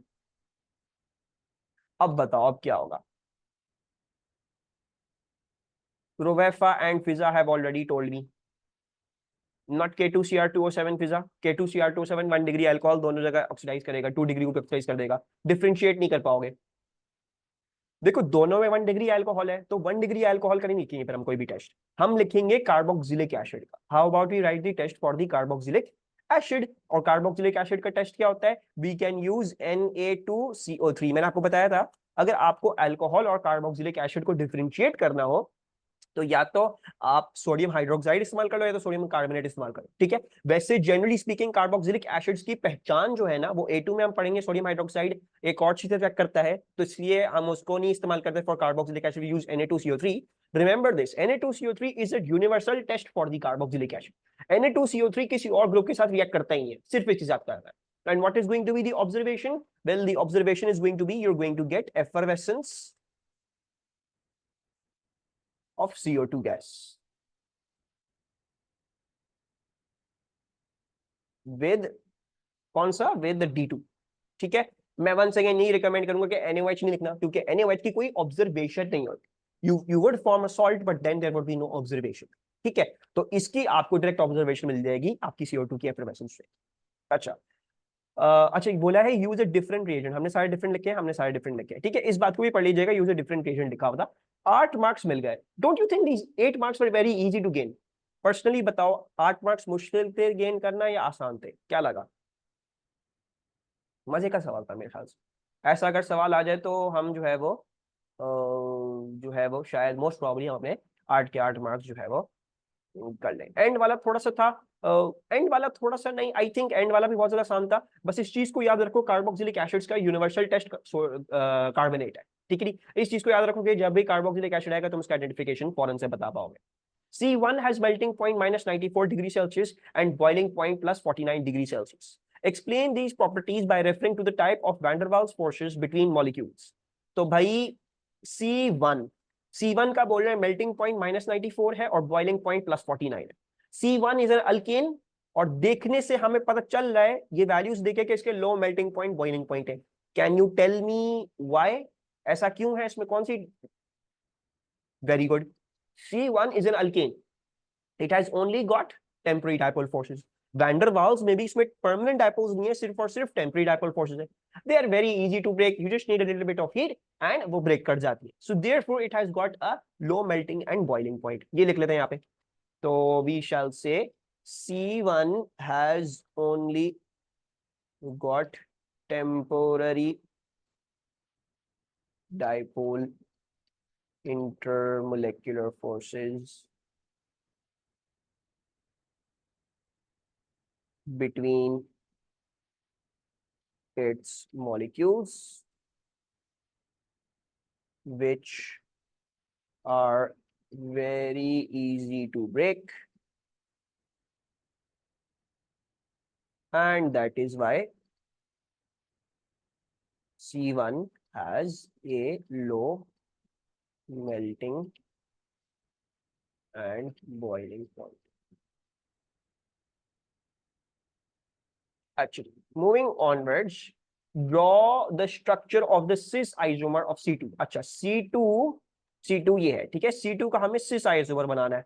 अब बताओ अब क्या होगा? Rovefa and Fiza have already told me not K2Cr2O7 Fiza. K2Cr2O7 1 degree alcohol दोनों जगह ऑक्सीडाइज करेगा, 2 डिग्री को ऑक्सीडाइज कर देगा, डिफरेंशिएट नहीं कर पाओगे। देखो दोनों में 1 डिग्री अल्कोहल है, तो 1 डिग्री अल्कोहल का नहीं लिखेंगे फिर हम कोई भी टेस्ट, हम लिखेंगे कार्बोक्सिलिक एसिड का। How about we write the test for the carboxylic acid? और कार्बोक्सिलिक एसिड का टेस्ट क्या होता है? We can use Na2CO3। मैंने आपको बताया था अगर आपको अल्कोहल और कार्बोक्सिलिक एसिड को डिफरेंशिएट करना हो तो या तो आप सोडियम हाइड्रोक्साइड इस्तेमाल कर लो या तो सोडियम कार्बोनेट इस्तेमाल करो, ठीक है। वैसे जनरली स्पीकिंग कार्बोक्सिलिक एसिड्स की पहचान जो है ना वो A2 में हम पढ़ेंगे। सोडियम हाइड्रोक्साइड एक और चीज चेक करता है, तो इसलिए हम उसको नहीं इस्तेमाल करते for carboxylic acid, use Na2CO3। Remember this, Na2CO3 is a universal test for the carboxylic acid. Na2CO3 किसी और ग्रुप के साथ रिएक्ट करता ही है, सिर्फ इसके साथ करता है। And what is going to be the observation? Well, the observation is going to be, you are going to get effervescence of CO2 gas with कौन सा? with the D2, ठीक है। मैं वंस अगेन नहीं रिकमेंड करूंगा कि NaOH नहीं लिखना, क्योंकि NaOH की कोई ऑब्जर्वेशन नहीं होती। you would form a salt but then there would be no observation, ठीक है। तो इसकी आपको डायरेक्ट ऑब्जर्वेशन मिल जाएगी आपकी CO2 की एफरवेसेंस से। अच्छा अच्छा, बोला है यूज अ डिफरेंट रिएजेंट। हमने सारे डिफरेंट लिखे हैं, हमने सारे डिफरेंट लिखे हैं, ठीक है। इस बात को भी पढ़ लीजिएगा, यूज अ डिफरेंट रिएजेंट लिखा हुआ था। 8 मार्क्स मिल गए। Don't you think these 8 marks were very easy to gain? Personally बताओ, 8 मार्क्स मुश्किल थे गेन करना या आसान थे? क्या लगा? मजे का सवाल था मेरे ख्याल से। ऐसा अगर सवाल आ जाए तो हम जो है वो शायद मोस्ट प्रॉब्ली हम अपने 8 के 8 मार्क्स जो है वो कर लें। एंड वाला थोड़ा सा था, एंड वाला थोड़ा सा नहीं, आई थिंक एंड वाला भी बहुत ज्यादा आसान था। बस इस चीज को याद रखो, कार्बोक्सिलिक एसिड्स का यूनिवर्सल टेस्ट कार्बोनेट है, ठीक है। इस चीज को याद रखो कि जब भी कार्बोक्सिलिक एसिड आएगा तुम इसका आइडेंटिफिकेशन फौरन से बता पाओगे। C1 has melting point -94 degrees Celsius and boiling point +49 degrees Celsius. Explain these properties by referring to the type of van der Waals forces between molecules. तो भाई C1 का बोल रहे हैं मेल्टिंग पॉइंट -94 है और बॉइलिंग पॉइंट +49 है। C1 is an alkane और देखने से हमें पता चल रहा है, ये वैल्यूज देखे कि इसके low melting point boiling point है। Can you tell me why? ऐसा क्यों है? इसमें कौन सी? Very good, C1 is an alkane. It has only got temporary dipole forces. Van der Waals में भी इसमें permanent dipoles नहीं है, सिर्फ और सिर्फ temporary dipole forces है। They are very easy to break. You just need a little bit of heat and वो break कर जाती है। So therefore it has got a low melting and boiling point. ये लिख लेते हैं यहाँ पे। तो we shall say C1 has only got temporary dipole intermolecular forces between its molecules, which are very easy to break, and that is why C1 has a low melting and boiling point. Actually, moving onwards, draw the structure of the cis isomer of C2. अच्छा, C2 ये है, ठीक है। C2 का हमें cis isomer बनाना है,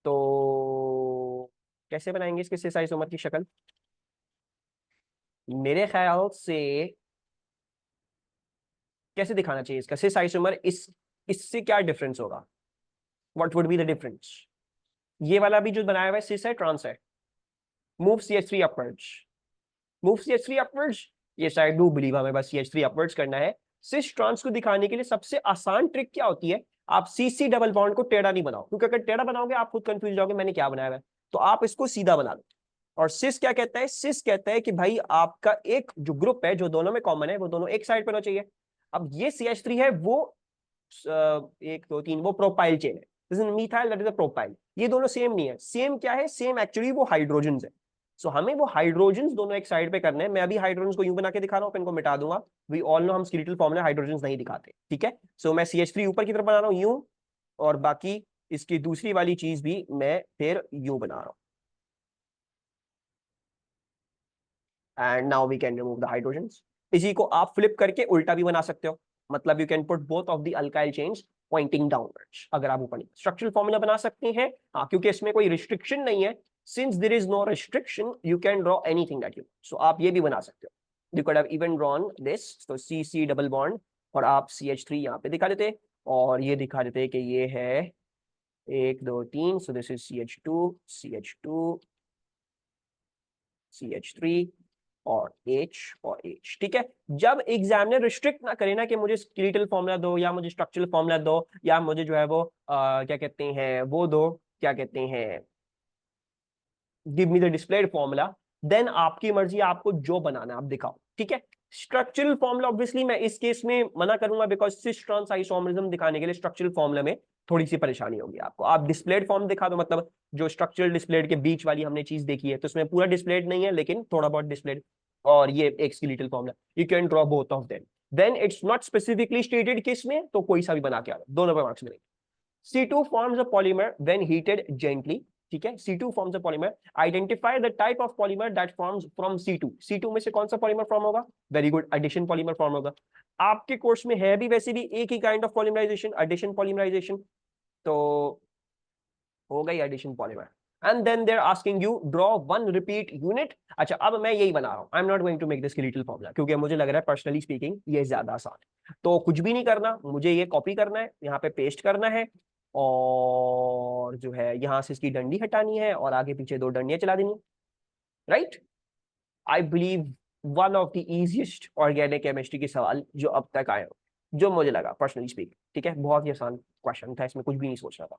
तो कैसे बनाएंगे इसके cis isomer की शक्ल? मेरे ख्याल से कैसे दिखाना चाहिए इसका cis isomer? इससे क्या डिफरेंस होगा? What would be the difference? ये वाला भी जो बनाया हुआ है cis है, ट्रांस है। Move CH3 upwards, move CH3 upwards. ये शायद डू बिलीव हमें बस CH3 अपवर्ड्स करना है। सिस ट्रांस को दिखाने के लिए सबसे आसान ट्रिक क्या होती है? आप CC डबल बॉन्ड को टेढ़ा नहीं बनाओ, क्योंकि अगर टेढ़ा बनाओगे आप खुद कंफ्यूज जाओगे मैंने क्या बनाया है। तो आप इसको सीधा बना दो। और सिस क्या कहता है? सिस कहता है कि भाई आपका एक जो ग्रुप है जो दोनों में कॉमन है वो दोनों एक साइड पर होना चाहिए। अब ये CH3 है, वो 1 2 3 वो प्रोपाइल चेन है, methyl that is a propyl. ये दोनों सेम नहीं है। सेम क्या है? सेम एक्चुअली वो हाइड्रोजन है। सो हमें वो हाइड्रोजन दोनों एक साइड पे करने हैं। मैं अभी हाइड्रोजन को यूं बना के दिखा रहा हूं, इनको मिटा दूंगा। वी ऑल नो हम स्केलेटल फॉर्म में हाइड्रोजन नहीं दिखाते, ठीक है। सो मैं CH3 ऊपर की तरफ बना रहा हूं यूं, और बाकी इसकी दूसरी वाली चीज भी मैं फिर यूं बना रहा हूं। And now we can remove the hydrogens. इसी को आप फ्लिप करके उल्टा भी बना सकते हो, मतलब you can put both of the alkyl chains pointing downwards. अगर आप ऊपर स्ट्रक्चरल फॉर्मूला बना सकते हैं, हाँ, क्योंकि इसमें कोई रिस्ट्रिक्शन नहीं है। Since there is no restriction you can draw anything that you. So आप ये भी बना सकते हो। You could have even drawn this, तो CC डबल बॉन्ड और आप CH3 यहाँ पे दिखा देते, और ये दिखा देते कि ये है 1 2 3। सो this is CH2 CH2 CH3 और H और H, ठीक है। जब एग्जामिनर रिस्ट्रिक्ट ना करे ना कि मुझे स्केलेटल फॉर्मूला दो या मुझे स्ट्रक्चरल फॉर्मूला दो या मुझे जो है वो क्या कहते हैं वो दो, क्या कहते हैं, give me the displayed formula, then आपकी मर्जी, आपको जो बनाना है आप दिखाओ, ठीक है। स्ट्रक्चरल फॉर्मूला ऑब्वियसली मैं इस केस में मना करूंगा बिकॉज सिस ट्रांस आइसोमरिज्म दिखाने के लिए स्ट्रक्चरल फॉर्मूला में थोड़ी सी परेशानी होगी आपको। आप डिस्प्लेड फॉर्म दिखा दो, मतलब जो स्ट्रक्चरल डिस्प्लेड के बीच वाली हमने चीज देखी है तो उसमें पूरा डिस्प्लेड नहीं है लेकिन थोड़ा बहुत डिस्प्लेड, और ये एक skeletal formula, you can draw both of them, then it's not specifically stated किस में, तो कोई सा भी बना के आ दोनों पे मार्क्स मिलेंगे। C2 forms a polymer when heated gently, ठीक है। C2 forms a polymer, identify the type of polymer that forms from C2, C2 में से कौन सा पॉलीमर फॉर्म होगा, very good, addition polymer form होगा। आपके कोर्स में है भी वैसे भी एक ही kind of polymerisation, addition polymerisation, तो हो गई addition polymer. And then they are asking you draw one repeat unit. अच्छा, अब मैं यही बना रहा हूं, I am not going to make this skeletal formula क्योंकि मुझे लग रहा है पर्सनली स्पीकिंग ये ज्यादा आसान है। तो कुछ भी नहीं करना, मुझे ये कॉपी करना है, यहाँ पे पेस्ट करना है, और जो है यहां से इसकी डंडी हटानी है और आगे पीछे दो डंडियां चला देनी, right. I believe one of the easiest organic chemistry के सवाल जो अब तक आए हो, जो मुझे लगा पर्सनली स्पीक, ठीक है। बहुत ही आसान क्वेश्चन था, इसमें कुछ भी नहीं सोचना था,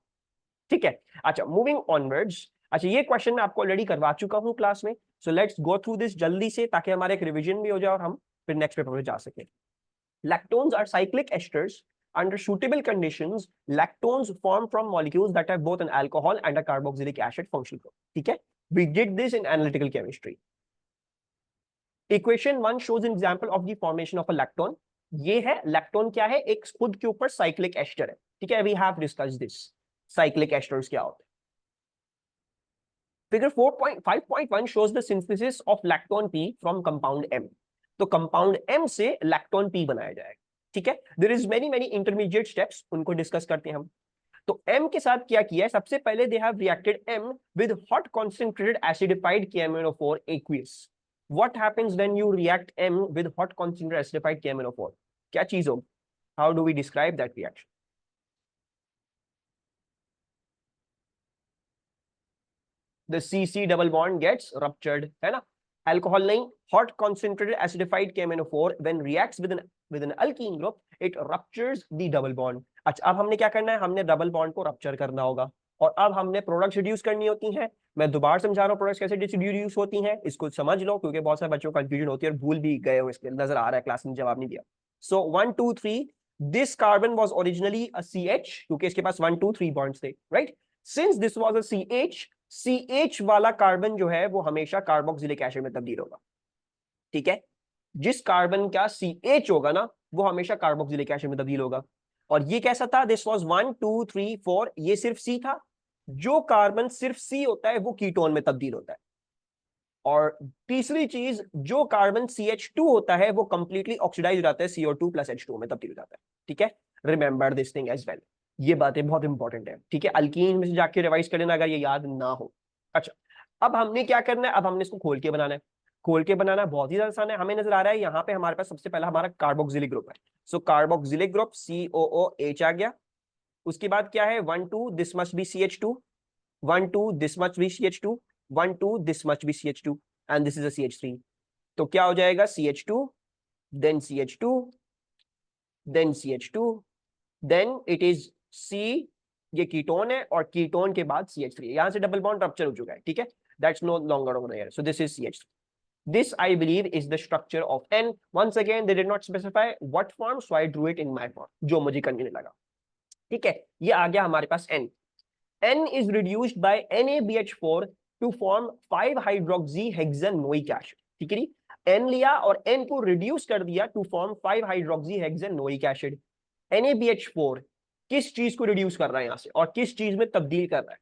ठीक है। अच्छा, मूविंग ऑनवर्ड्स, अच्छा ये क्वेश्चन मैं आपको ऑलरेडी करवा चुका हूं क्लास में, सो लेट्स गो थ्रू दिस जल्दी से ताकि हमारे एक रिवीजन भी हो जाए और हम फिर नेक्स्ट पेपर में जा सके। Lactones are cyclic esters, under suitable conditions lactones form from molecules that have both an alcohol and a carboxylic acid functional group, ठीक है। we did this in analytical chemistry. equation 1 shows an example of the formation of a lactone, ये है lactone क्या है, एक खुद के ऊपर साइक्लिक एस्टर है, ठीक है। we have discussed this, cyclic asters क्या होते हैं। Figure 4.5.1 shows the synthesis of lactone P from compound M, तो compound M से lactone P बनाया जाएगा, ठीक है। There is many intermediate steps, उनको डिस्कस करते हैं हम। तो M के साथ क्या किया है, सबसे पहले they have reacted M with hot concentrated acidified KMnO4 aqueous. What happens when you react M with hot concentrated acidified KMnO4? क्या चीज होगी? How do we describe that reaction? The CC double bond gets ruptured, है ना। Alcohol नहीं, hot concentrated acidified KMnO4 when reacts with an alkene group it ruptures the double bond. अच्छा, अब हमने क्या करना है, हमने डबल बॉन्ड को रप्चर करना होगा और अब हमने प्रोडक्ट्स रिड्यूस करनी होती हैं। मैं दोबारा समझा रहा हूँ प्रोडक्ट्स कैसे रिड्यूस होती हैं, इसको समझ लो क्योंकि बहुत सारे बच्चों को कंफ्यूजन होती है और भूल भी गए हो, इसके नजर आ रहा है क्लास में जवाब नहीं दिया। सो 1 2 3, this carbon was originally a CH क्योंकि इसके पास 1 2 3 बॉन्ड्स थे, right. Since this was a CH वाला कार्बन जो है वो हमेशा कार्बोक्सिलिक एसिड में तब्दील होगा, ठीक है। जिस कार्बन का CH होगा ना वो हमेशा कार्बोक्सिलिक एसिड में तब्दील होगा। और ये कैसा था, दिस वाज 1 2 3 4, ये सिर्फ C था। जो कार्बन सिर्फ C होता है वो कीटोन में तब्दील होता है। और तीसरी चीज, जो कार्बन CH2 होता है वो कंप्लीटली ऑक्सीडाइज हो जाता है, CO2 प्लस H2 में तब्दील हो जाता है, ठीक है। Remember this thing as well, ये बातें बहुत इंपॉर्टेंट है, ठीक है। अल्कीन में से जाके रिवाइज कर लेना अगर ये याद ना हो। अच्छा, अब हमने क्या करना है, अब हमने इसको खोल के बनाना है। खोल के बनाना बहुत ही आसान है, हमें नजर आ रहा है यहाँ पे हमारे पास सबसे पहला हमारा कार्बोक्सिलिक ग्रुप है। सो कार्बोक्सिलिक ग्रुप COOH आ गया। उसके बाद क्या है, 1 2 this must be CH2, 1 2 this must be CH2, 1 2 this must be CH2 and this is a CH3। तो क्या हो जाएगा, CH2 then CH2 then CH2 then it is C, ये कीटोन है और कीटोन के बाद CH3, यहां से डबल बॉन्ड रप्चर हो चुका है, ठीक है। That's no longer over here, so this is CH3। This I believe is the structure of N. Once again they did not specify what form, so I drew it in my form, जो मुझे convenient लगा, ठीक है। ये आ गया हमारे पास N। N is reduced by NaBH4 to form 5-hydroxyhexanoic acid, ठीक है। N लिया और N को reduce कर दिया to form 5-hydroxyhexanoic acid। NaBH4 किस चीज को रिड्यूस कर रहा है यहां से और किस चीज में तब्दील कर रहा है,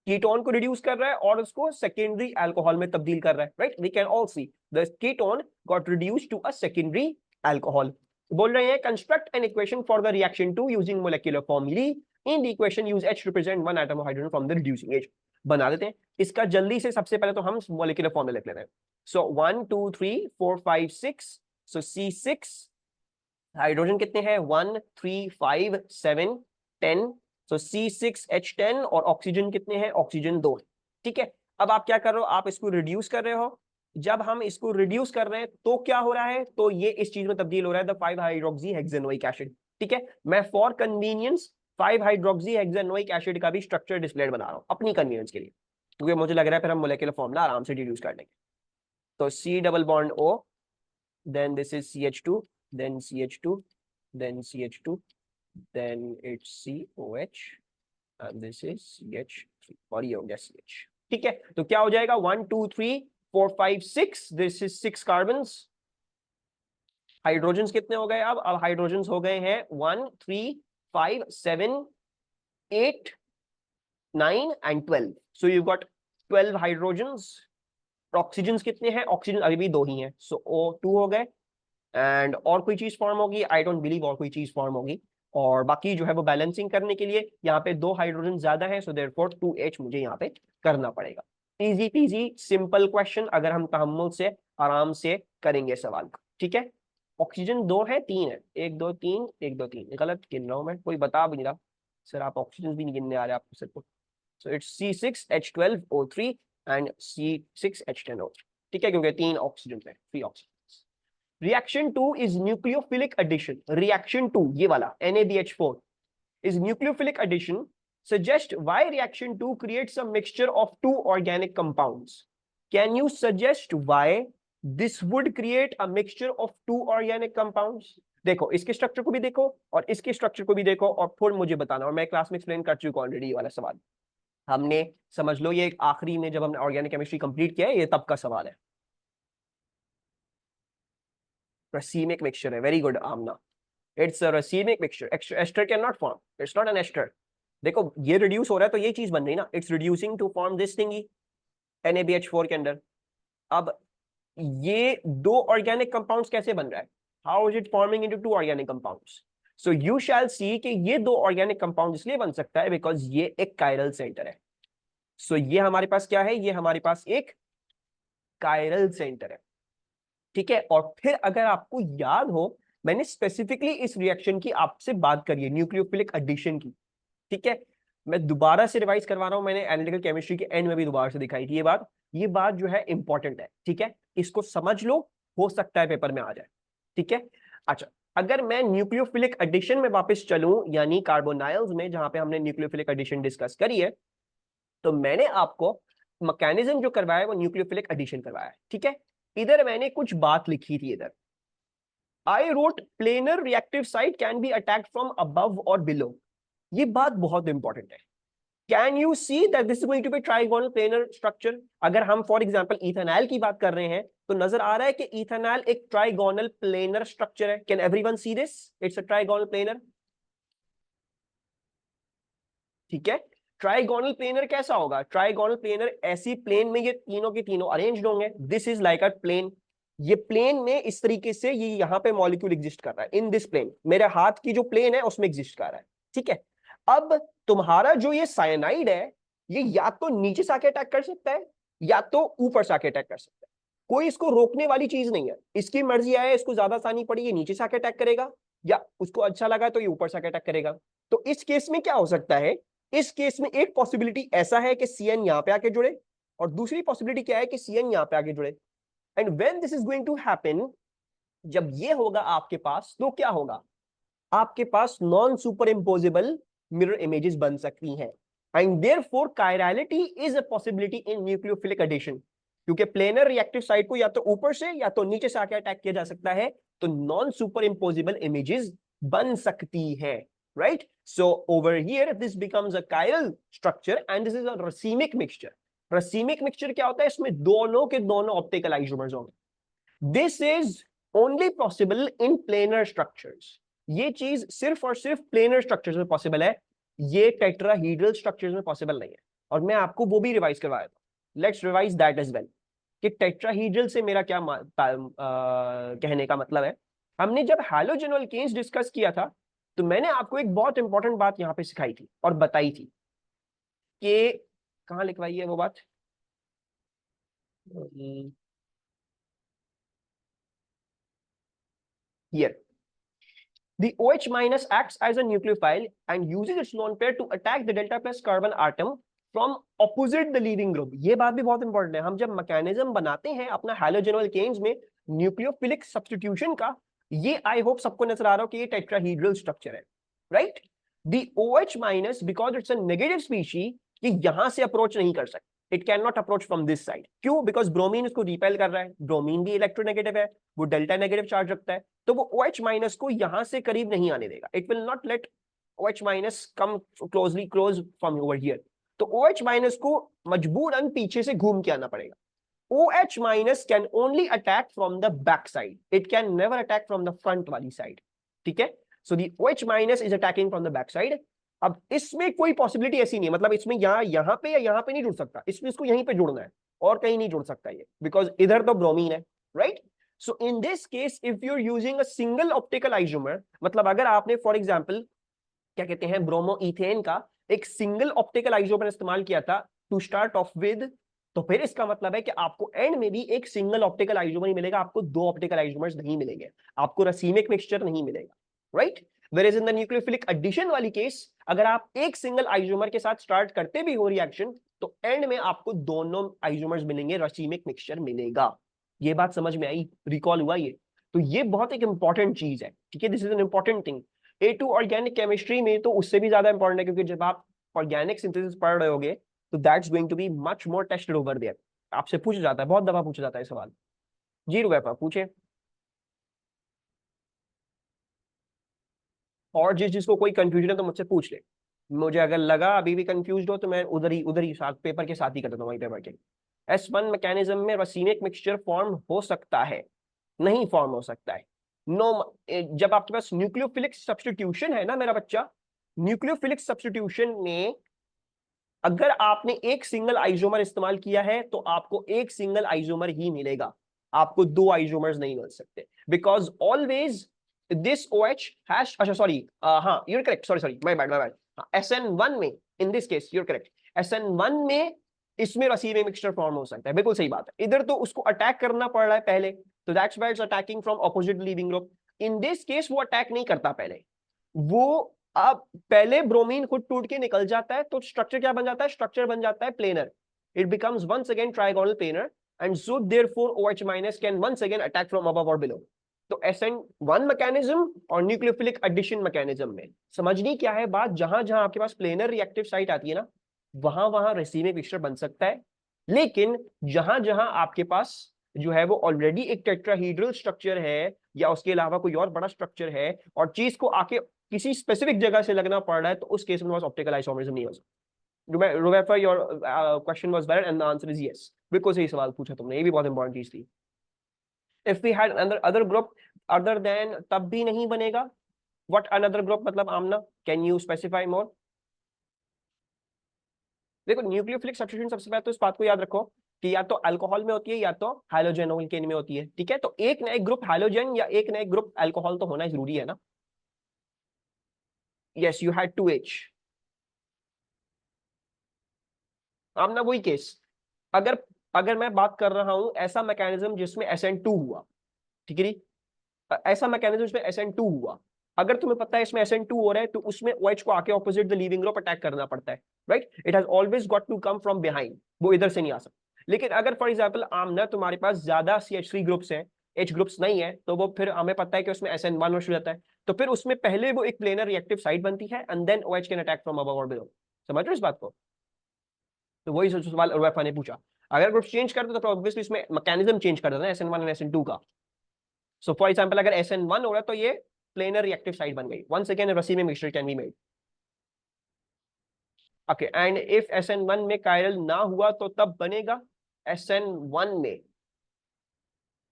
कीटोन को रिड्यूस कर रहा है और उसको सेकेंडरी अल्कोहल में तब्दील कर रहा है, right. We can all see the ketone got reduced to a secondary alcohol. बोल रहे हैं construct an equation for the reaction 2 using molecular formulae, in the equation use H represent one atom of hydrogen from the reducing agent. बना देते हैं इसका जल्दी से, सबसे पहले तो हम मोलेक्युलर फॉर्मूला लिख लेते हैं। सो 1 2 3 4 5 6, सो C6 हाइड्रोजन कितने हैं, 1 3 5 7 10, सो C6H10 और ऑक्सीजन कितने हैं, ऑक्सीजन 2 है, ठीक है। अब आप क्या कर रहे हो, आप इसको रिड्यूस कर रहे हो जब हम इसको रिड्यूस कर रहे हैं तो क्या हो रहा है, तो ये इस चीज में तब्दील हो रहा है, द 5 हाइड्रोक्सी हेक्सेनोइक एसिड। ठीक है, मैं फॉर कन्वीनियंस 5 हाइड्रोक्सी हेक्सेनोइक एसिड का भी स्ट्रक्चर डिस्प्ले बना रहा हूं अपनी कन्वीनियंस के लिए, क्योंकि मुझे लग रहा है फिर हम मोलेकुलर फॉर्मूला आराम से डिड्यूस कर लेंगे। तो C double bond O, then this is CH2, then CH2, then CH2, then it's COH, and this is CH3, और ये हो गया CH। ठीक है, तो क्या हो जाएगा, 1 2 3 4 5 6, दिस इज 6 कार्बन्स। हाइड्रोजन्स कितने हो गए अब हाइड्रोजन्स हो गए हैं 1 3 5 7 8 9 and 12, so you got 12 hydrogens. Oxygens कितने हैं, ऑक्सीजन अभी भी 2 ही हैं, सो O2 हो गए। एंड और कोई चीज फॉर्म होगी, आई डोंट बिलीव और कोई चीज फॉर्म होगी। और बाकी जो है वो बैलेंसिंग करने के लिए यहाँ पे 2 हाइड्रोजन ज्यादा है, सो देयरफॉर 2H मुझे यहाँ पे करना पड़ेगा। इजी पीजी सिंपल क्वेश्चन, अगर हम तहम्मुल से आराम से करेंगे सवाल को। ठीक है, ऑक्सीजन 2 है 3 है, 1 2 3 1 2 3, गलत गिन रहा हूं मैं, कोई बता भी नहीं रहा सर, आप ऑक्सीजन भी नहीं गिनने आ रहे आपको सिर्फ। So it's C6H12O3 and C6H10O3। ठीक है, क्योंकि 3 ऑक्सीजन है, 3 oxygen. Reaction 2 is nucleophilic addition. Reaction 2 ये वाला NaBH4 is nucleophilic addition. Suggest why reaction 2 creates a mixture of 2 organic compounds. Can you suggest why this would create a mixture of 2 organic compounds? देखो इसके structure को भी देखो और इसके structure को भी देखो और फिर मुझे बताना, और मैं क्लास में एक्सप्लेन कर चुका ऑलरेडी ये वाला सवाल। हमने समझ लो ये आखिरी में जब हमने ऑर्गेनिक केमिस्ट्री कंप्लीट किया है, ये तब का सवाल है। racemic mixture है, very good Amna, it's a racemic mixture, ester cannot form, it's not an ester। देखो ये रिड्यूस हो रहा है तो ये चीज बन रही ना, it's reducing to form this thingy NaBH4 के अंदर। अब ये 2 ऑर्गेनिक कंपाउंड्स कैसे बन रहा है, how is it forming into 2 organic compounds? So you shall see कि ये 2 ऑर्गेनिक कंपाउंड इसलिए बन सकता है बिकॉज ये एक कायरल सेंटर है। सो ये हमारे पास क्या है, ये हमारे पास एक कायरल सेंटर है। ठीक है, और फिर अगर आपको याद हो मैंने स्पेसिफिकली इस रिएक्शन की आपसे बात करी है, न्यूक्लियोफिलिक एडिशन की। ठीक है, मैं दोबारा से रिवाइज करवा रहा हूं, मैंने एनालिटिकल केमिस्ट्री के एंड में भी दोबारा से दिखाई थी ये बात जो है इंपॉर्टेंट है। ठीक है, इसको समझ लो, हो सकता है पेपर में आ जाए। ठीक है, अच्छा अगर मैं न्यूक्लियोफिलिक एडिशन में वापस चलूं, यानी कार्बोनाइल्स में जहां पे हमने न्यूक्लियोफिलिक एडिशन डिस्कस करी है, तो मैंने आपको मैकेनिज्म जो करवाया है वो न्यूक्लियोफिलिक एडिशन करवाया है। ठीक है, इधर मैंने कुछ बात लिखी थी, इधर I wrote planar reactive site can be attacked from above or below। ये बात बहुत इंपॉर्टेंट है। Can you see that this is going to be trigonal planar structure? अगर हम फॉर एग्जांपल इथेनॉल की बात कर रहे हैं तो नजर आ रहा है कि इथेनॉल एक ट्राइगोनल प्लेनर स्ट्रक्चर है। Can everyone see this? It's a trigonal planar। ठीक है, ट्राइगोनल प्लेनर कैसा होगा, ट्राइगोनल प्लेनर ऐसी प्लेन में ये तीनों के तीनों अरेंज्ड होंगे। This is like a plane, ये प्लेन में इस तरीके से ये यहाँ पे मॉलिक्यूल एग्जिस्ट कर रहा है, इन दिस प्लेन मेरे हाथ की जो प्लेन है उसमें एग्जिस्ट कर रहा है। ठीक है, अब तुम्हारा जो ये साइनाइड है ये या तो नीचे से आके अटैक कर सकता है या तो ऊपर से आके अटैक कर सकता है, कोई इसको रोकने वाली चीज नहीं है। इसकी मर्जी आए, इसको ज्यादा आसानी पड़ी ये नीचे से आके अटैक करेगा, या उसको अच्छा लगा तो ये ऊपर से आके अटैक करेगा। तो इस केस में क्या हो सकता है, इस केस में एक पॉसिबिलिटी ऐसा है कि CN यहाँ पे आके जुड़े, और दूसरी पॉसिबिलिटी क्या है कि CN यहाँ पे आके जुड़े। And when this is going to happen, जब ये होगा आपके पास तो क्या होगा, आपके पास non superimposable mirror images बन सकती हैं। And therefore chirality is a possibility in nucleophilic addition, क्योंकि प्लेनर रिएक्टिव साइट को या तो ऊपर से या तो नीचे से आके अटैक किया जा सकता है, तो नॉन सुपर इम्पोजेबल इमेजेस बन सकती है। Right, so over here this becomes a chiral structure and this is a racemic mixture. Racemic mixture क्या होता है, इसमें दोनों के दोनों ऑप्टिकल आइसोमर्स होंगे। This is only possible in planar structures, ये चीज सिर्फ और सिर्फ प्लेनर स्ट्रक्चर्स में पॉसिबल है, ये टेट्राहीड्रल स्ट्रक्चर्स में पॉसिबल नहीं है। और मैं आपको वो भी रिवाइज करवाया था, let's revise that as well, कि टेट्राहीड्रल से मेरा क्या कहने का मतलब है। हमने जब हैलोजन एल्केन्स डिस्कस किया था तो मैंने आपको एक बहुत इंपॉर्टेंट बात यहां पे सिखाई थी और बताई थी कि, कहां लिखवाई है वो बात, here the OH minus acts as a nucleophile and uses its lone pair to attack the delta plus carbon atom from opposite the leaving group. ये बात भी बहुत इंपॉर्टेंट है। हम जब मैकेनिज्म बनाते हैं अपना हैलोजन एल्केन्स में न्यूक्लियोफिलिक सब्स्टिट्यूशन का, ये आई होप सबको नजर आ रहा हो कि ये टेट्राहीड्रल स्ट्रक्चर है, right. The OH minus because it's a negative species, कि यहां से अप्रोच नहीं कर सकते, it can not approach from this side. क्यों? बिकॉज ब्रोमीन इसको रिपेल कर रहा है, ब्रोमीन भी इलेक्ट्रोनेगेटिव है, वो डेल्टा नेगेटिव चार्ज रखता है, तो वो OH माइनस को यहां से करीब नहीं आने देगा। It will not let OH minus come close from over here. तो OH माइनस को मजबूरन पीछे से घूम के आना पड़ेगा। OH minus can only attack from the back side, it can never attack from the front वाली साइड, ठीक है। सो दी OH minus is attacking from the back side. अब इसमें कोई पॉसिबिलिटी ऐसी नहीं है, मतलब इसमें यहाँ पे या यहाँ पे नहीं जुड़ सकता, इसमें इसको यहीं पे जुड़ना है और कहीं नहीं जुड़ सकता ये, बिकॉज इधर तो ब्रोमीन है, right. So in this case if you are using a single optical isomer, मतलब अगर आपने फॉर एग्जांपल क्या कहते हैं ब्रोमो इथेन का एक सिंगल ऑप्टिकल आइसोमर इस्तेमाल किया था टू स्टार्ट ऑफ विद, तो फिर इसका मतलब है कि आपको एंड में भी एक सिंगल ऑप्टिकल आइसोमर ही मिलेगा, आपको दो ऑप्टिकल आइसोमर्स नहीं मिलेंगे, आपको रसीमिक मिक्सचर नहीं मिलेगा, right. Where in the nucleophilic addition वाली केस, अगर आप एक सिंगल आइसोमर के साथ स्टार्ट करते भी हो रिएक्शन, तो एंड में आपको दोनों आइसोमर्स मिलेंगे, रसीमिक मिक्सचर मिलेगा। ये बात समझ में आई? रिकॉल हुआ ये? तो ये बहुत एक इंपॉर्टेंट चीज है, ठीक है, this is an important thing. A2 organic chemistry में तो उससे भी ज्यादा इंपॉर्टेंट है, क्योंकि जब आप ऑर्गेनिक सिंथेसिस पढ़ रहे होगे तो that's going to be much more tested over there. आपसे पूछा जाता है, बहुत दफा पूछा जाता है सवाल। जी रुपये पूछे। और जिस जिसको कोई कंफ्यूजन है तो मुझसे पूछ ले, मुझे अगर लगा अभी भी कंफ्यूज हो तो मैं उधर ही साथ पेपर के साथ ही कर देता हूँ, वहीं पेपर के। S1 मैकेनिज्म में रसीनिक मिक्सचर फॉर्म हो सकता है, नहीं फॉर्म हो सकता है। नो, जब आपके पास न्यूक्लियोफिलिक सब्स्टिट्यूशन है ना मेरा बच्चा, न्यूक्लियोफिलिक सब्स्टिट्यूशन में अगर आपने एक सिंगल आइसोमर इस्तेमाल किया है तो आपको एक सिंगल आइसोमर ही मिलेगा, आपको दो आइसोमर्स नहीं मिल सकते, because always this OH hash, अच्छा सॉरी, हाँ you're correct, sorry sorry my bad, SN1 में, in this case you're correct, SN1 में इसमें रसीविंग मिक्सचर फॉर्म हो सकता है, बिल्कुल सही बात है। इधर तो उसको अटैक करना पड़ रहा है पहले, तो that's why it's attacking from opposite leaving group. In this case वो अटैक नहीं करता पहले, वो अब पहले ब्रोमीन खुद टूट के निकल जाता है, तो स्ट्रक्चर क्या बन जाता है? स्ट्रक्चर बन जाता है planar, it becomes once again trigonal planar, and so therefore OH minus can once again attack from above और बिलो। तो SN1 मैकेनिज्म और न्यूक्लियोफिलिक एडिशन मैकेनिज्म में समझनी क्या है बात, जहां जहां आपके पास प्लेनर रिएक्टिव साइट आती है ना, वहां वहां रेसिमिक मिक्सचर बन सकता है। लेकिन जहां जहां आपके पास जो है वो ऑलरेडी एक टेट्राहीड्रल स्ट्रक्चर है, या उसके अलावा कोई और बड़ा स्ट्रक्चर है, और चीज को आके किसी स्पेसिफिक जगह से लगना पड़ रहा है, तो उस केस में ऑप्टिकल आइसोमरिज्म नहीं हो सकता। Rubaifa, your question was valid and the answer is yes, बिल्कुल सही सवाल पूछा तुमने, ये भी बहुत इंपॉर्टेंट चीज थी। If we had other group other than, तब भी नहीं बनेगा। व्हाट अनदर ग्रुप मतलब Amna, can you specify more? देखो न्यूक्लियोफिलिक सब्स्टिट्यूशन, सबसे पहले तो इस बात को याद रखो कि या तो अल्कोहल में होती है या तो हैलोजन एल्केन में होती है, ठीक है। तो एक ना एक ग्रुप हैलोजन या एक ना एक ग्रुप अल्कोहल तो होना जरूरी है ना। Yes you had 2H। आमना वही केस, अगर अगर मैं बात कर रहा हूं ऐसा मैकेनिज्म जिसमें SN2 हुआ, ठीक है जी, ऐसा मैकेनिज्म जिसमें SN2 हुआ, अगर तुम्हें पता है इसमें SN2 हो रहा है, तो उसमें OH को आके opposite the leaving group attack करना पड़ता है, right. It has always got to come from behind, वो इधर से नहीं आ सकता। लेकिन अगर फॉर एग्जाम्पल आमना तुम्हारे पास ज्यादा CH3 ग्रुप्स हैं, H ग्रुप्स नहीं है, तो वो फिर हमें पता है कि उसमें SN1 शुरू रहता है, तो फिर उसमें पहले वो एक प्लेनर रिएक्टिव साइट बनती है, and then OH can attack from above और बिलो। समझ रहे हो इस बात को? तो वही सवाल उर्वैफा ने पूछा, अगर ग्रुप चेंज करते तो ऑब्वियसली इसमें मैकेनिज्म चेंज कर देना SN1 एंड SN2 का। सो फॉर एग्जांपल अगर SN1 हो रहा है तो ये प्लेनर रिएक्टिव साइट बन गई, once again racemic mixture can be made. Okay, and if SN1 में कायरल ना हुआ तो तब बनेगा, SN1 में